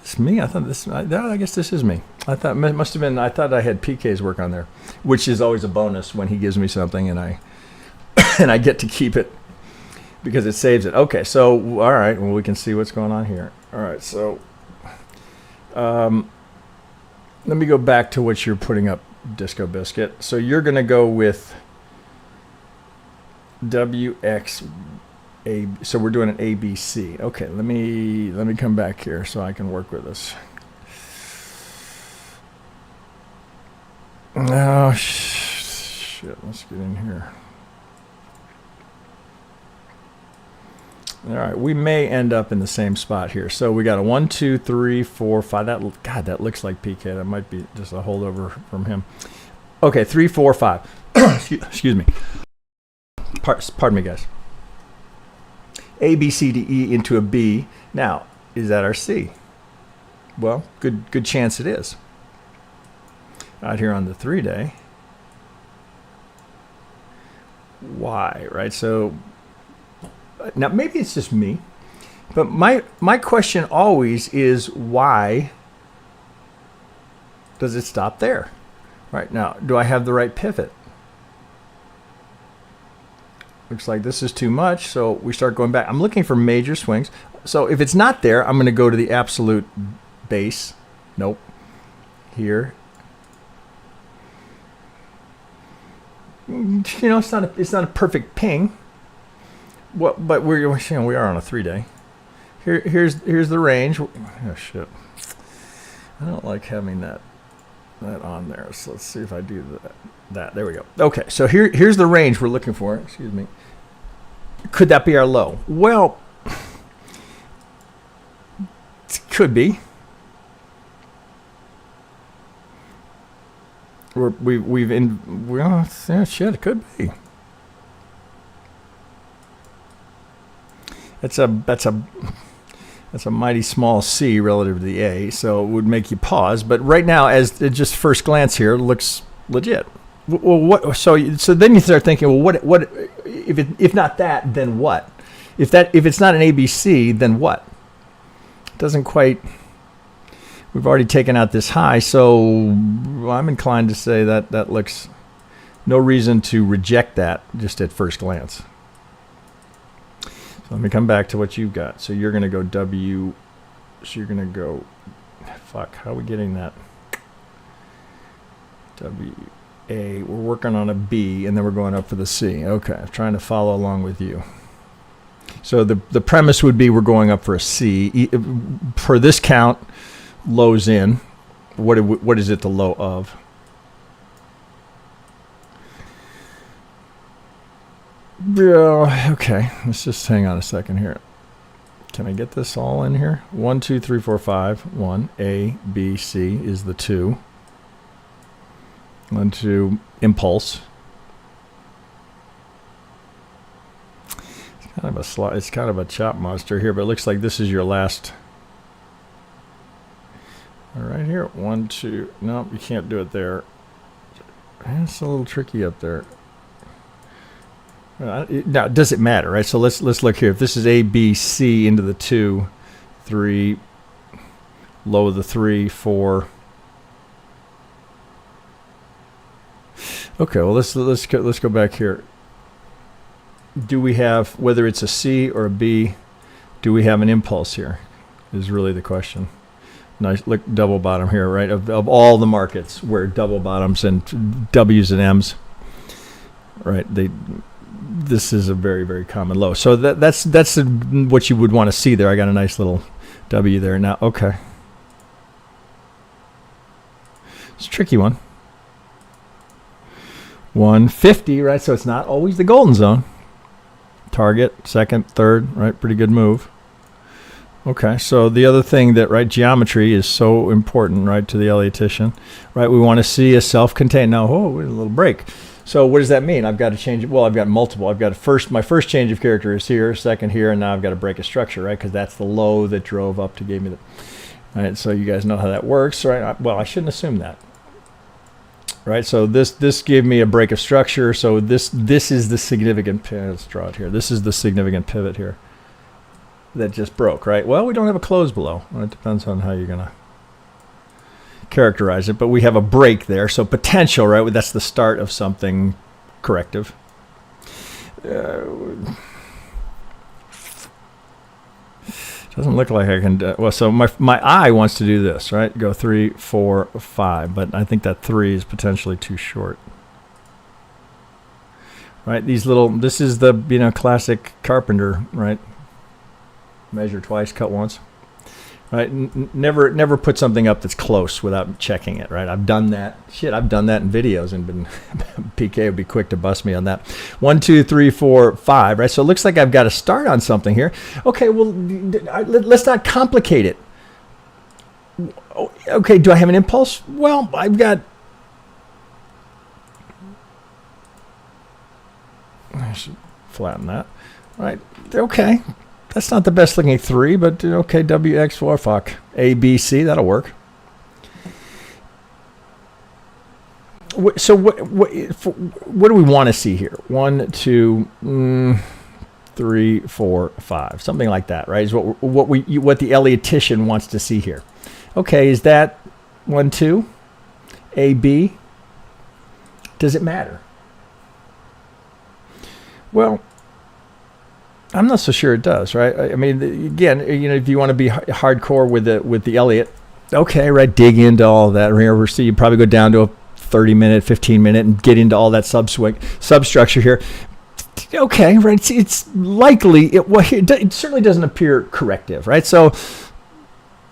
this me? I thought this, I guess this is me. I thought, it must have been, I thought I had PK's work on there, which is always a bonus when he gives me something and I get to keep it because it saves it. Okay, so, all right, well, we can see what's going on here. All right, so, let me go back to what you're putting up, Disco Biscuit. So you're going to go with WXA, so we're doing an ABC. Okay, let me come back here so I can work with this. Oh shit, let's get in here. All right, we may end up in the same spot here. So we got a 1, 2, 3, 4, 5. That looks like PK. That might be just a holdover from him. Okay, 3, 4, 5. Excuse me. Pardon me, guys. A, B, C, D, E into a B. Now, is that our C? Well, good chance it is. Out here on the 3-day. Y, right? So now maybe it's just me, but my question always is why does it stop there? Right now, do I have the right pivot? Looks like this is too much, so we start going back. I'm looking for major swings. So if it's not there, I'm going to go to the absolute base. Nope. Here. You know, it's not a perfect ping. What? But we are on a 3-day. Here's the range. Oh shit! I don't like having that on there. So let's see if I do that. There we go. Okay, so here's the range we're looking for. Excuse me. Could that be our low? Well, it could be. Yeah, shit, it could be. That's a mighty small C relative to the A, so it would make you pause. But right now, as it just first glance here, it looks legit. Well, what? So then you start thinking, well, what? If not that, then what? If it's not an ABC, then what? It doesn't quite. We've already taken out this high, so I'm inclined to say that looks no reason to reject that just at first glance. So let me come back to what you've got. So you're going to go W. So you're going to go. Fuck. How are we getting that? W. A, we're working on a B, and then we're going up for the C. Okay, I'm trying to follow along with you. So the premise would be we're going up for a C. For this count, lows in. What is it the low of? Yeah, okay, let's just hang on a second here. Can I get this all in here? 1, 2, 3, 4, 5. 1, A, B, C is the 2. 1, 2, impulse. It's kind of a chop monster here, but it looks like this is your last. All right here, 1, 2. No, you can't do it there. It's a little tricky up there. Now, does it matter, right? So let's look here. If this is A, B, C into the 2, 3, low of the 3, 4. Okay, well let's go back here. Do we have, whether it's a C or a B, do we have an impulse here? Is really the question. Nice, look, double bottom here, right? Of all the markets where double bottoms and W's and M's, right? This is a very, very common low. So that's what you would want to see there. I got a nice little W there. Now, okay, it's a tricky one. 150, right? So it's not always the golden zone. Target, second, third, right? Pretty good move. Okay, so the other thing that, right, geometry is so important, right, to the Elliottician, right? We want to see a self-contained. Now, a little break. So what does that mean? I've got to change it. Well, I've got multiple. I've got my first change of character is here, second here, and now I've got to break a structure, right? Because that's the low that drove up to give me the. All right, so you guys know how that works, right? Well, I shouldn't assume that. Right, so this gave me a break of structure. So this is the significant. Let's draw it here. This is the significant pivot here. That just broke, right? Well, we don't have a close below. Well, it depends on how you're going to characterize it, but we have a break there. So potential, right? That's the start of something corrective. Doesn't look like I can do, well, so my eye wants to do this, right? Go 3, 4, 5, but I think that 3 is potentially too short. Right? This is the, classic carpenter, right? Measure twice, cut once, right? Never put something up that's close without checking it, right? I've done that. Shit, I've done that in videos and been PK would be quick to bust me on that. 1, 2, 3, 4, 5, right? So it looks like I've got to start on something here. Okay, well, let's not complicate it. Okay, do I have an impulse? Well, I've got. I should flatten that, right? Okay. That's not the best looking 3, but okay, WXY, fuck. A, B, C, that'll work. So what do we want to see here? 1, 2, 3, 4, 5, something like that, right? Is what the Elliottician wants to see here. Okay, is that 1, 2, A, B? Does it matter? Well, I'm not so sure it does, right? I mean, again, if you want to be hardcore with the Elliott, okay, right, dig into all that. Remember, so you probably go down to a 30-minute, 15-minute, and get into all that substructure here. Okay, right? It's likely it certainly doesn't appear corrective, right? So,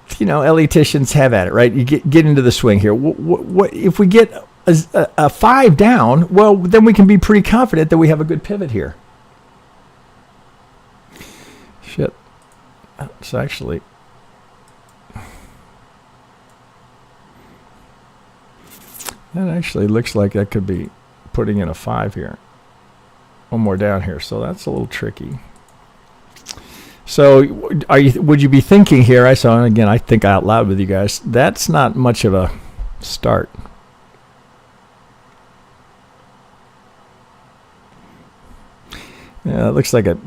Elliotticians have at it, right? You get into the swing here. What if we get a 5 down? Well, then we can be pretty confident that we have a good pivot here. Shit. It's actually. That actually looks like that could be putting in a 5 here. One more down here, so that's a little tricky. So, would you be thinking here? Again, I think out loud with you guys. That's not much of a start. Yeah, it looks like a.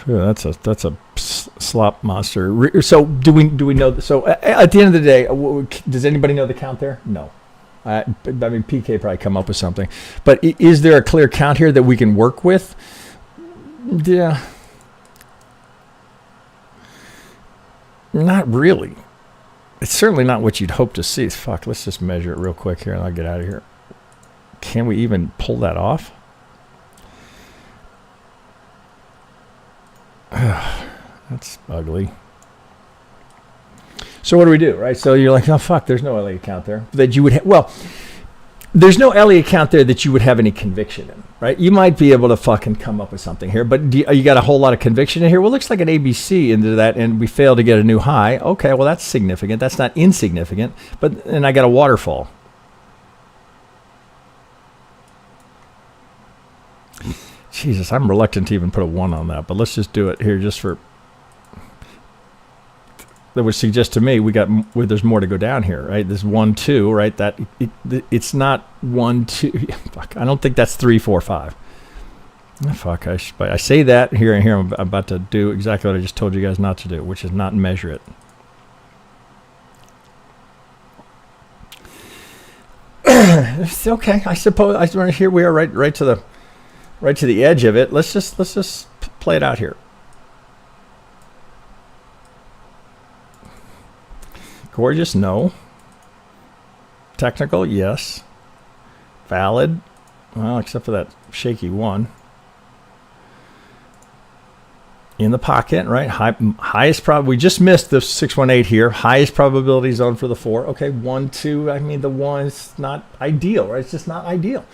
That's a slop monster. So do we know? So at the end of the day, does anybody know the count there? No. I mean, PK probably come up with something. But is there a clear count here that we can work with? Yeah. Not really. It's certainly not what you'd hope to see. Fuck, let's just measure it real quick here and I'll get out of here. Can we even pull that off? That's ugly. So what do we do, right? So you're like, oh fuck, there's no Elliott count there that you would there's no Elliott count there that you would have any conviction in, right? You might be able to fucking come up with something here, but you got a whole lot of conviction in here. Well, it looks like an ABC into that, and we failed to get a new high. Okay, well that's significant. That's not insignificant, and I got a waterfall. Jesus, I'm reluctant to even put a 1 on that, but let's just do it here just for, that would suggest to me there's more to go down here, right? This 1, 2, right? It's not 1, 2. Fuck, I don't think that's 3, 4, 5. Fuck, I say that here and here. I'm about to do exactly what I just told you guys not to do, which is not measure it. It's okay, I suppose. Here we are, right to the edge of it. Let's just play it out here. Gorgeous, no. Technical, yes. Valid, well, except for that shaky 1. In the pocket, right? Highest probability. We just missed the 618 here. Highest probability zone for the 4. Okay, 1, 2. I mean, the 1 is not ideal, right? It's just not ideal.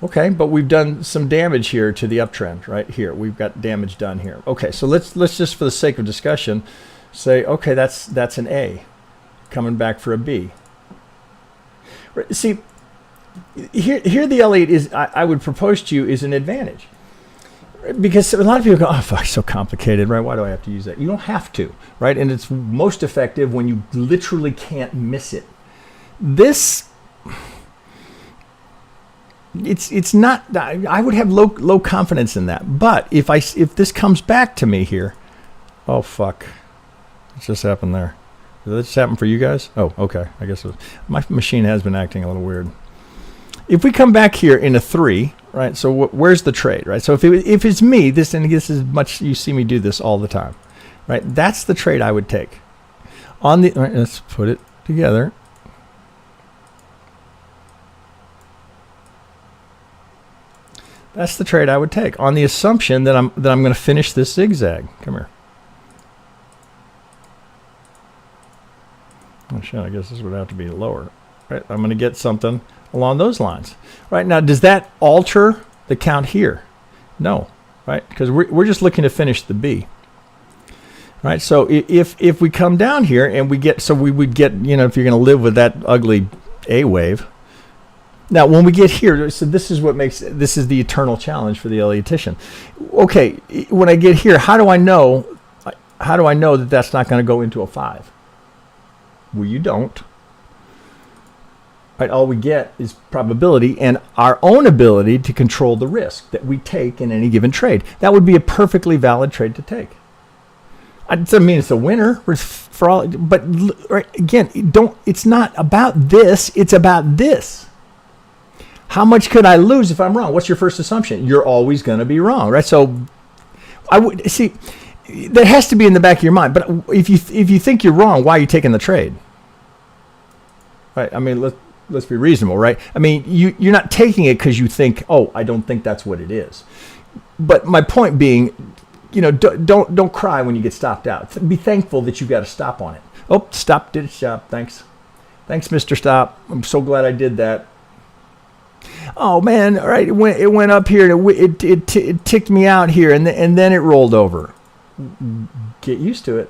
Okay, but we've done some damage here to the uptrend, right here. We've got damage done here. Okay, so let's just, for the sake of discussion, say, okay, that's an A, coming back for a B. See, here the Elliott is. I would propose to you is an advantage. Because a lot of people go, oh, fuck, so complicated, right? Why do I have to use that? You don't have to, right? And it's most effective when you literally can't miss it. This, it's not. I would have low confidence in that. But if this comes back to me here, oh fuck, what just happened there? Did this happen for you guys? Oh, okay. I guess my machine has been acting a little weird. If we come back here in a 3, right? So where's the trade, right? So if it's me, this is much, you see me do this all the time, right? That's the trade I would take. All right, let's put it together. That's the trade I would take on the assumption that I'm going to finish this zigzag. Come here. Oh shit! I guess this would have to be lower, right? I'm going to get something along those lines. Right now, does that alter the count here? No, right? Because we're just looking to finish the B. Right, so if we come down here and we get, so we would get, you know, if you're going to live with that ugly A wave. Now, when we get here, so this is what makes, this is the eternal challenge for the Elliottian. Okay, when I get here, how do I know that that's not going to go into a 5? Well, you don't. Right, all we get is probability and our own ability to control the risk that we take in any given trade. That would be a perfectly valid trade to take. It doesn't mean it's a winner for all, but right, again, it's not about this, it's about this. How much could I lose if I'm wrong? What's your first assumption? You're always going to be wrong, right? So I would see that has to be in the back of your mind. But if you think you're wrong, why are you taking the trade? Right? I mean, let's be reasonable, right? I mean, you're not taking it because you think, oh, I don't think that's what it is. But my point being, you know, don't cry when you get stopped out. Be thankful that you got a stop on it. Oh, stop, did it stop? Thanks, Mr. Stop. I'm so glad I did that. Oh man, all right, it went up here and it ticked me out here, and then it rolled over. Get used to it.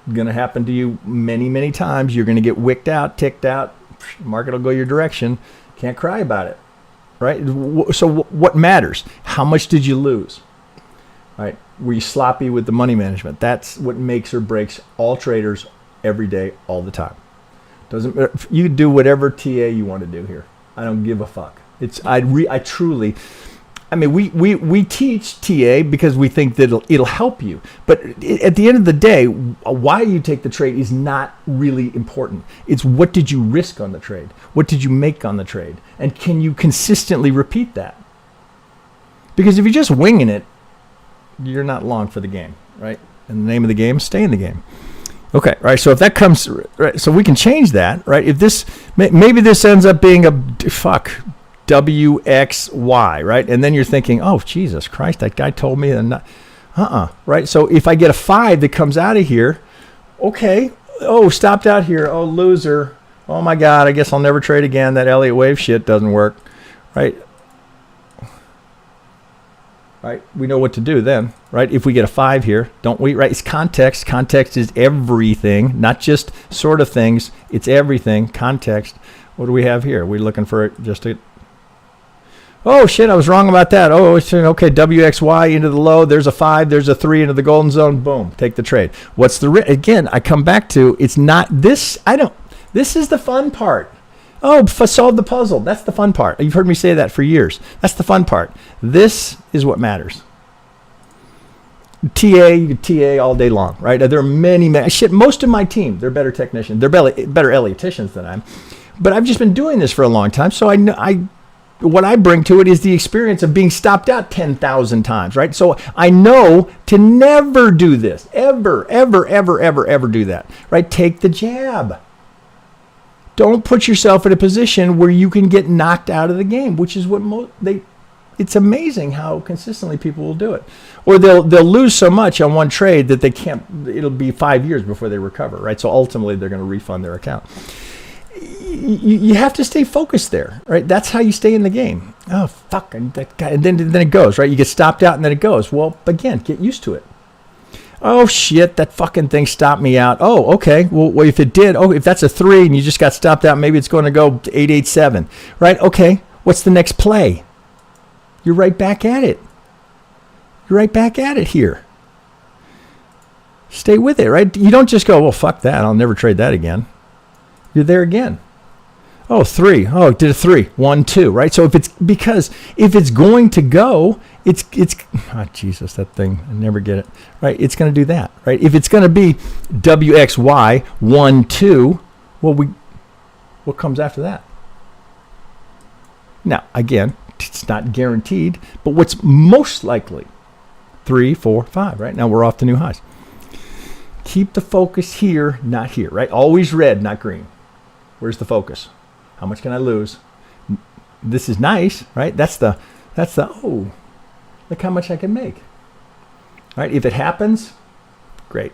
It's gonna happen to you many times. You're gonna get wicked out, ticked out. Market will go your direction. Can't cry about it, right? So what matters? How much did you lose? Right? Were you sloppy with the money management? That's what makes or breaks all traders every day, all the time. Doesn't matter. You can do whatever TA you want to do here. I don't give a fuck. I truly, I mean, we teach TA because we think that it'll help you. But at the end of the day, why you take the trade is not really important. It's what did you risk on the trade? What did you make on the trade? And can you consistently repeat that? Because if you're just winging it, you're not long for the game, right? And the name of the game, stay in the game. Okay, right, so if that comes, right, so we can change that, right? If this, maybe this ends up being a, WXY, right? And then you're thinking, oh, Jesus Christ, that guy told me, and right? So if I get a 5 that comes out of here, okay, oh, stopped out here, oh, loser, oh my God, I guess I'll never trade again, that Elliott Wave shit doesn't work, right? Right, we know what to do then, right? If we get a 5 here, don't we? Right, it's context. Context is everything, not just sort of things. It's everything. Context. What do we have here? We're looking for just a Oh shit, I was wrong about that. Oh, okay, WXY into the low. There's a 5. There's a 3 into the golden zone. Boom, take the trade. What's the again? I come back to it's not this. This is the fun part. Oh, solve the puzzle. That's the fun part. You've heard me say that for years. That's the fun part. This is what matters. TA all day long, right? There are many shit. Most of my team, they're better technicians. They're better Elliotticians than I am. But I've just been doing this for a long time, so I know what I bring to it is the experience of being stopped out 10,000 times, right? So I know to never do this, ever do that, right? Take the jab. Don't put yourself in a position where you can get knocked out of the game, which is what it's amazing how consistently people will do it. Or they'll lose so much on one trade that they can't, it'll be 5 years before they recover, right? So ultimately they're going to refund their account. You have to stay focused there, right? That's how you stay in the game. Oh, fuck. And that guy, and then it goes, right? You get stopped out and then it goes. Well, again, get used to it. Oh, shit, that fucking thing stopped me out. Oh, okay. Well, if it did, if that's a 3 and you just got stopped out, maybe it's going to go to 887, right? Okay, what's the next play? You're right back at it. You're right back at it here. Stay with it, right? You don't just go, well, fuck that. I'll never trade that again. You're there again. Oh, 3. Oh, it did a 3. 1, 2, right? So if it's going to go, it's oh, Jesus, that thing, I never get it, right? It's going to do that, right? If it's going to be WXY 1, 2, well, what comes after that? Now, again, it's not guaranteed, but what's most likely? 3, 4, 5, right? Now we're off to new highs. Keep the focus here, not here, right? Always red, not green. Where's the focus? How much can I lose? This is nice, right? That's the, oh, look how much I can make. Right? If it happens, great.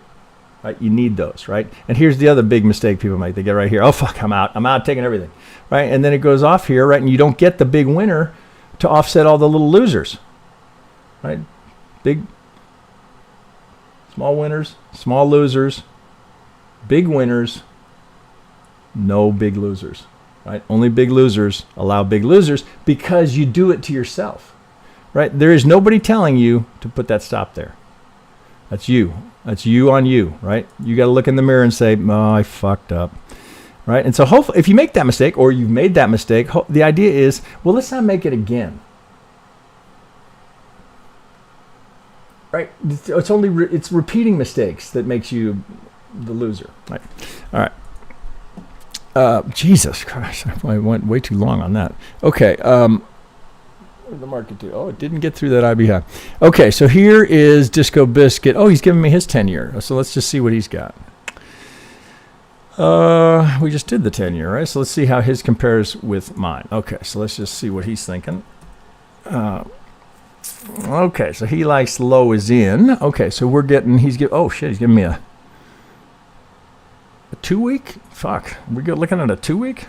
Right? You need those, right? And here's the other big mistake people make. They get right here. Oh, fuck, I'm out taking everything. Right? And then it goes off here, right? And you don't get the big winner to offset all the little losers. Right? Big, small winners, small losers, big winners, no big losers, right? Only big losers allow big losers because you do it to yourself, right? There is nobody telling you to put that stop there. That's you. That's you on you, right? You got to look in the mirror and say, oh, I fucked up, right? And so hopefully if you make that mistake or you've made that mistake, the idea is, well, let's not make it again. Right? It's repeating mistakes that makes you the loser, right? All right. Jesus Christ, I went way too long on that. Okay, what did the market do? Oh, it didn't get through that IB high. Okay, so here is Disco Biscuit. Oh, he's giving me his 10-year. So let's just see what he's got. We just did the 10-year, right? So let's see how his compares with mine. Okay, so let's just see what he's thinking. Okay, so he likes low is in. Okay, so oh shit, he's giving me a 2-week? Fuck. We're looking at a 2-week?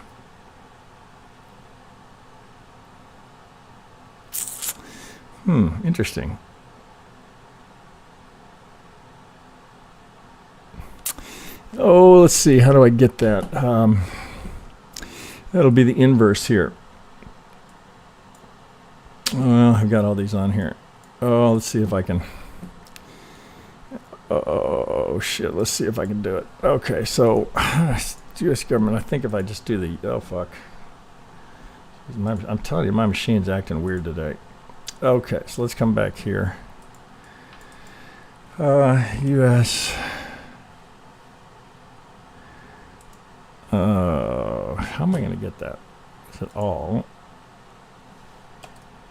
Interesting. Oh, let's see. How do I get that? That'll be the inverse here. I've got all these on here. Oh, let's see if I can. Oh, shit. Let's see if I can do it. Okay, so U.S. government, I think if I just do the, oh, fuck. I'm telling you, my machine's acting weird today. Okay, so let's come back here. U.S. How am I going to get that? Is it all?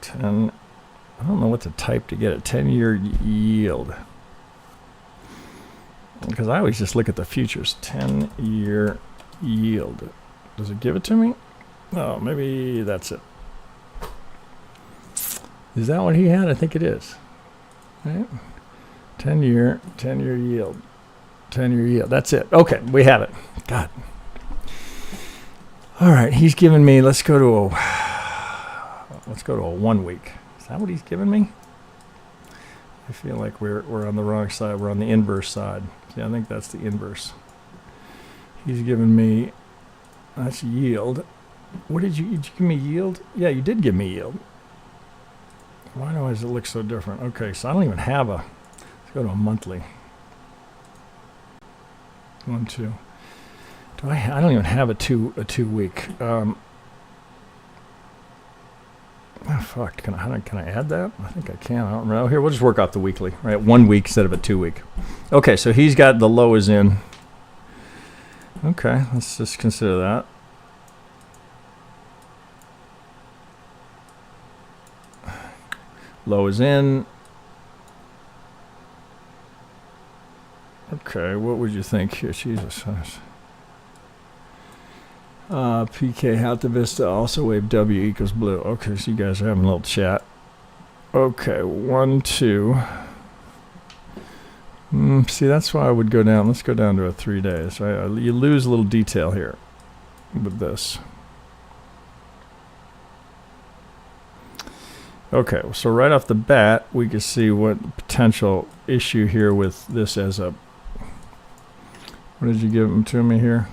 10. I don't know what to type to get it. 10-year yield. Because I always just look at the futures. 10-year yield. Does it give it to me? Oh, maybe that's it. Is that what he had? I think it is. Right? 10-year yield. 10-year yield. That's it. Okay, we have it. God. All right, he's giving me, let's go to a 1 week. Is that what he's giving me? I feel like we're on the wrong side. We're on the inverse side. Yeah, I think that's the inverse. He's giving me, that's yield. What did you give me yield? Yeah, you did give me yield. Why does it look so different? Okay, so I don't even have a, let's go to a monthly. 1, 2. I don't even have a 2 week. Oh fuck! Can I add that? I think I can. I don't know. Here, we'll just work off the weekly, right? 1 week instead of a 2 week. Okay, so he's got the low is in. Okay, let's just consider that. Low is in. Okay, what would you think here? Jesus. PK Alta Vista also wave W equals blue. Okay, so you guys are having a little chat. Okay, 1, 2. See, that's why I would go down. Let's go down to a 3 days. Right? You lose a little detail here with this. Okay, so right off the bat, we can see what potential issue here with this as a... What did you give him to me here?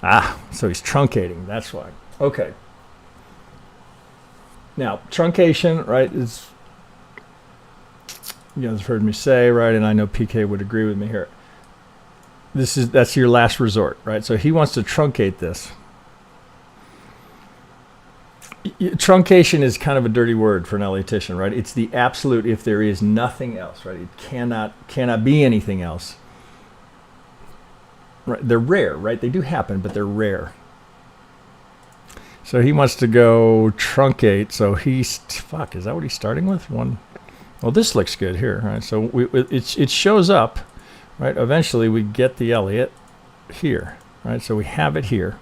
Ah, so he's truncating. That's why. Okay. Now, truncation, right, is... You guys have heard me say, right, and I know PK would agree with me here. That's your last resort, right? So he wants to truncate this. Truncation is kind of a dirty word for an Elliottician, right? It's the absolute if there is nothing else, right? It cannot be anything else. Right? They're rare, right? They do happen, but they're rare. So he wants to go truncate. So he's, fuck, is that what he's starting with? 1. Well, this looks good here, right? So it shows up, right? Eventually we get the Elliott here, right? So we have it here.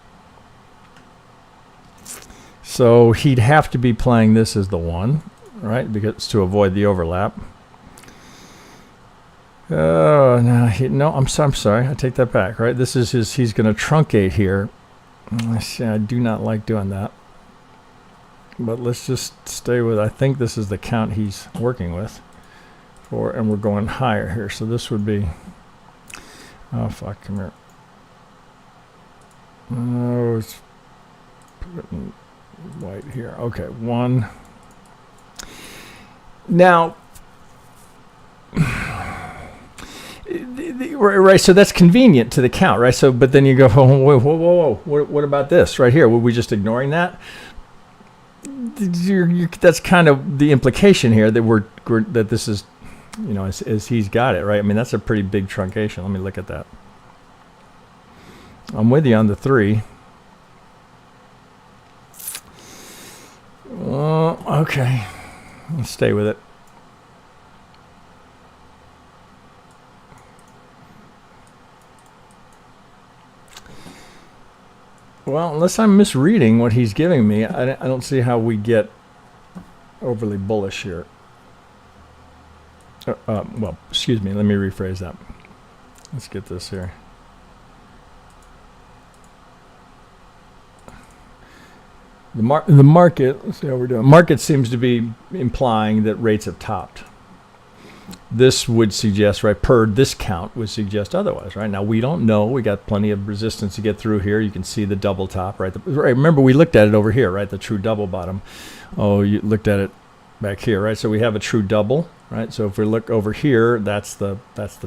So he'd have to be playing this as the 1, right? Because to avoid the overlap. Oh, no, I'm sorry. I take that back, right? This is he's going to truncate here. I do not like doing that. But let's just stay with, I think this is the count he's working with. And we're going higher here. So this would be, oh, fuck, come here. Oh, it's putting white here. Okay, 1. Now, right, so that's convenient to the count, right? So, but then you go, oh, whoa, what about this right here? Were we just ignoring that? That's kind of the implication here that that this is, you know, as he's got it, right? I mean, that's a pretty big truncation. Let me look at that. I'm with you on the 3. Okay, let's stay with it. Well, unless I'm misreading what he's giving me, I don't see how we get overly bullish here. Well, excuse me, let me rephrase that. Let's get this here. The market, let's see how we're doing. Market seems to be implying that rates have topped. This would suggest, right, per this count would suggest otherwise, right? Now, we don't know. We got plenty of resistance to get through here. You can see the double top, right? Remember, we looked at it over here, right? The true double bottom. Oh, you looked at it back here, right? So we have a true double, right? So if we look over here, that's the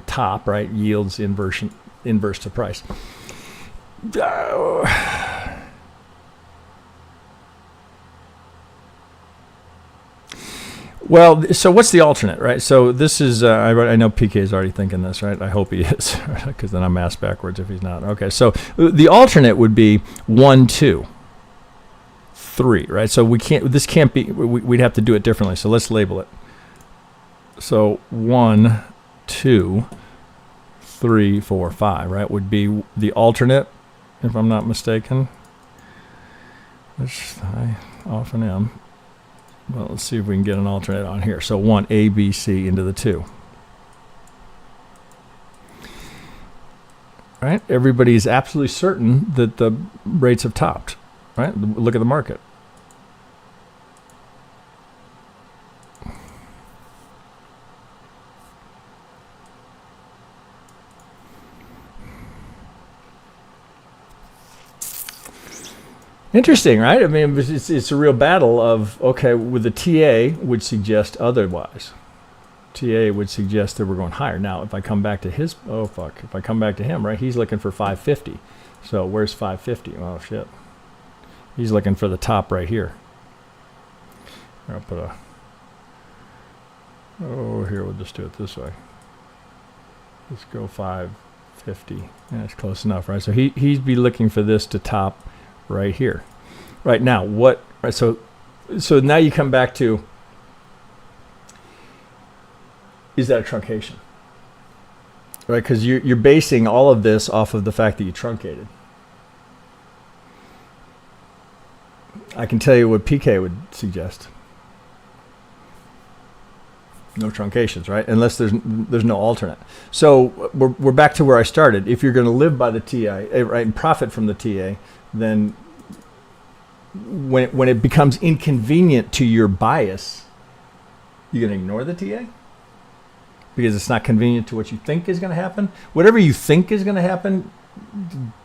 top, right? Yields inverse to price. Well, so what's the alternate, right? So this is, I know PK is already thinking this, right? I hope he is, because then I'm asked backwards if he's not. Okay, so the alternate would be 1, 2, 3, right? So this can't be, we'd have to do it differently. So let's label it. So 1, 2, 3, 4, 5, right? Would be the alternate, if I'm not mistaken. Which I often am. Well, let's see if we can get an alternate on here. So 1, A, B, C into the 2. Right? Everybody's absolutely certain that the rates have topped. Right? Look at the market. Interesting, right? I mean, it's a real battle of, okay, with the TA would suggest otherwise. TA would suggest that we're going higher. Now, if I come back to his, oh, fuck. If I come back to him, right, he's looking for 550. So where's 550? Oh, shit. He's looking for the top right here. I'll put a, oh, here, we'll just do it this way. Let's go 550. Yeah, that's close enough, right? So he'd be looking for this to top right here. Right now, what, right, so now you come back to, is that a truncation? Right, because you're basing all of this off of the fact that you truncated. I can tell you what PK would suggest. No truncations, right? Unless there's no alternate. So we're back to where I started. If you're going to live by the TA, right, and profit from the TA, then when it becomes inconvenient to your bias, you're going to ignore the TA because it's not convenient to what you think is going to happen. Whatever you think is going to happen,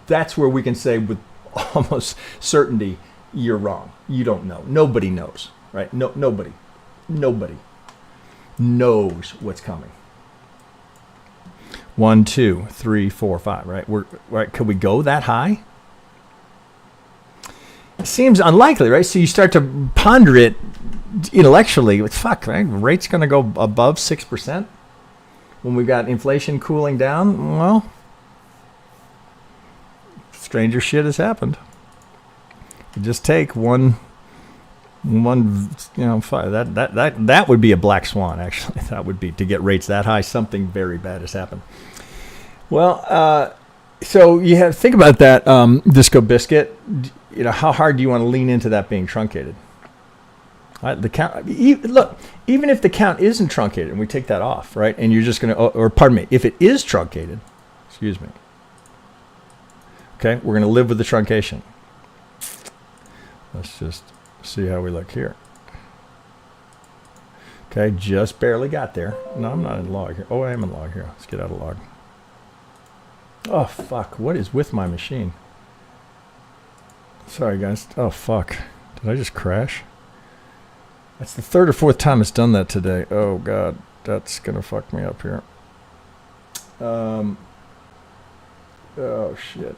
that's where we can say with almost certainty you're wrong. You don't know. Nobody knows, right? Nobody knows what's coming. 1, 2, 3, 4, 5, right? Right. Could we go that high? It seems unlikely, right? So you start to ponder it intellectually. Fuck, right? Rate's going to go above 6% when we've got inflation cooling down. Well, stranger shit has happened. You just take one, you know, that would be a black swan. Actually, that would be to get rates that high. Something very bad has happened. Well, so you have think about that disco biscuit. You know, how hard do you want to lean into that being truncated? The count. Look, even if the count isn't truncated, and we take that off, right, and you're just going to, or pardon me, if it is truncated, excuse me. Okay, we're going to live with the truncation. Let's just see how we look here. Okay, just barely got there. No, I'm not in log here. Oh, I am in log here. Let's get out of log. Oh, fuck. What is with my machine? Sorry, guys. Oh, fuck. Did I just crash? That's the third or fourth time it's done that today. Oh, God. That's going to fuck me up here. Oh, shit.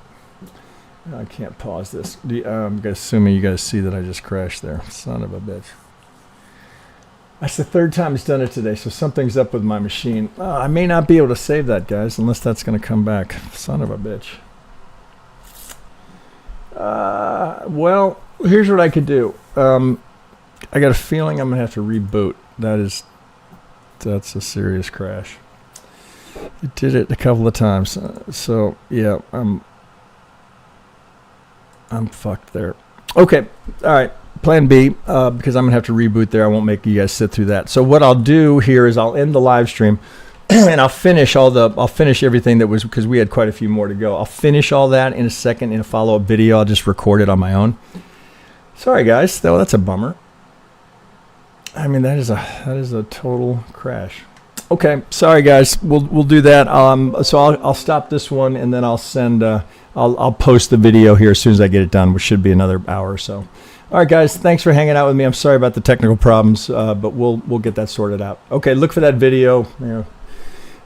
I can't pause this. I'm assuming you guys see that I just crashed there. Son of a bitch. That's the third time it's done it today, so something's up with my machine. Oh, I may not be able to save that, guys, unless that's going to come back. Son of a bitch. Well, here's what I could do. I got a feeling I'm going to have to reboot. That's a serious crash. It did it a couple of times. So, yeah, I'm fucked there. Okay, all right. Plan B, because I'm going to have to reboot there. I won't make you guys sit through that. So what I'll do here is I'll end the live stream, and I'll finish everything that was, because we had quite a few more to go. I'll finish all that in a second in a follow-up video. I'll just record it on my own. Sorry, guys. Though that's a bummer. I mean, that is a total crash. Okay, sorry, guys. We'll do that. So I'll stop this one, and then I'll send. I'll post the video here as soon as I get it done, which should be another hour or so. All right, guys, thanks for hanging out with me. I'm sorry about the technical problems, but we'll get that sorted out. Okay, look for that video.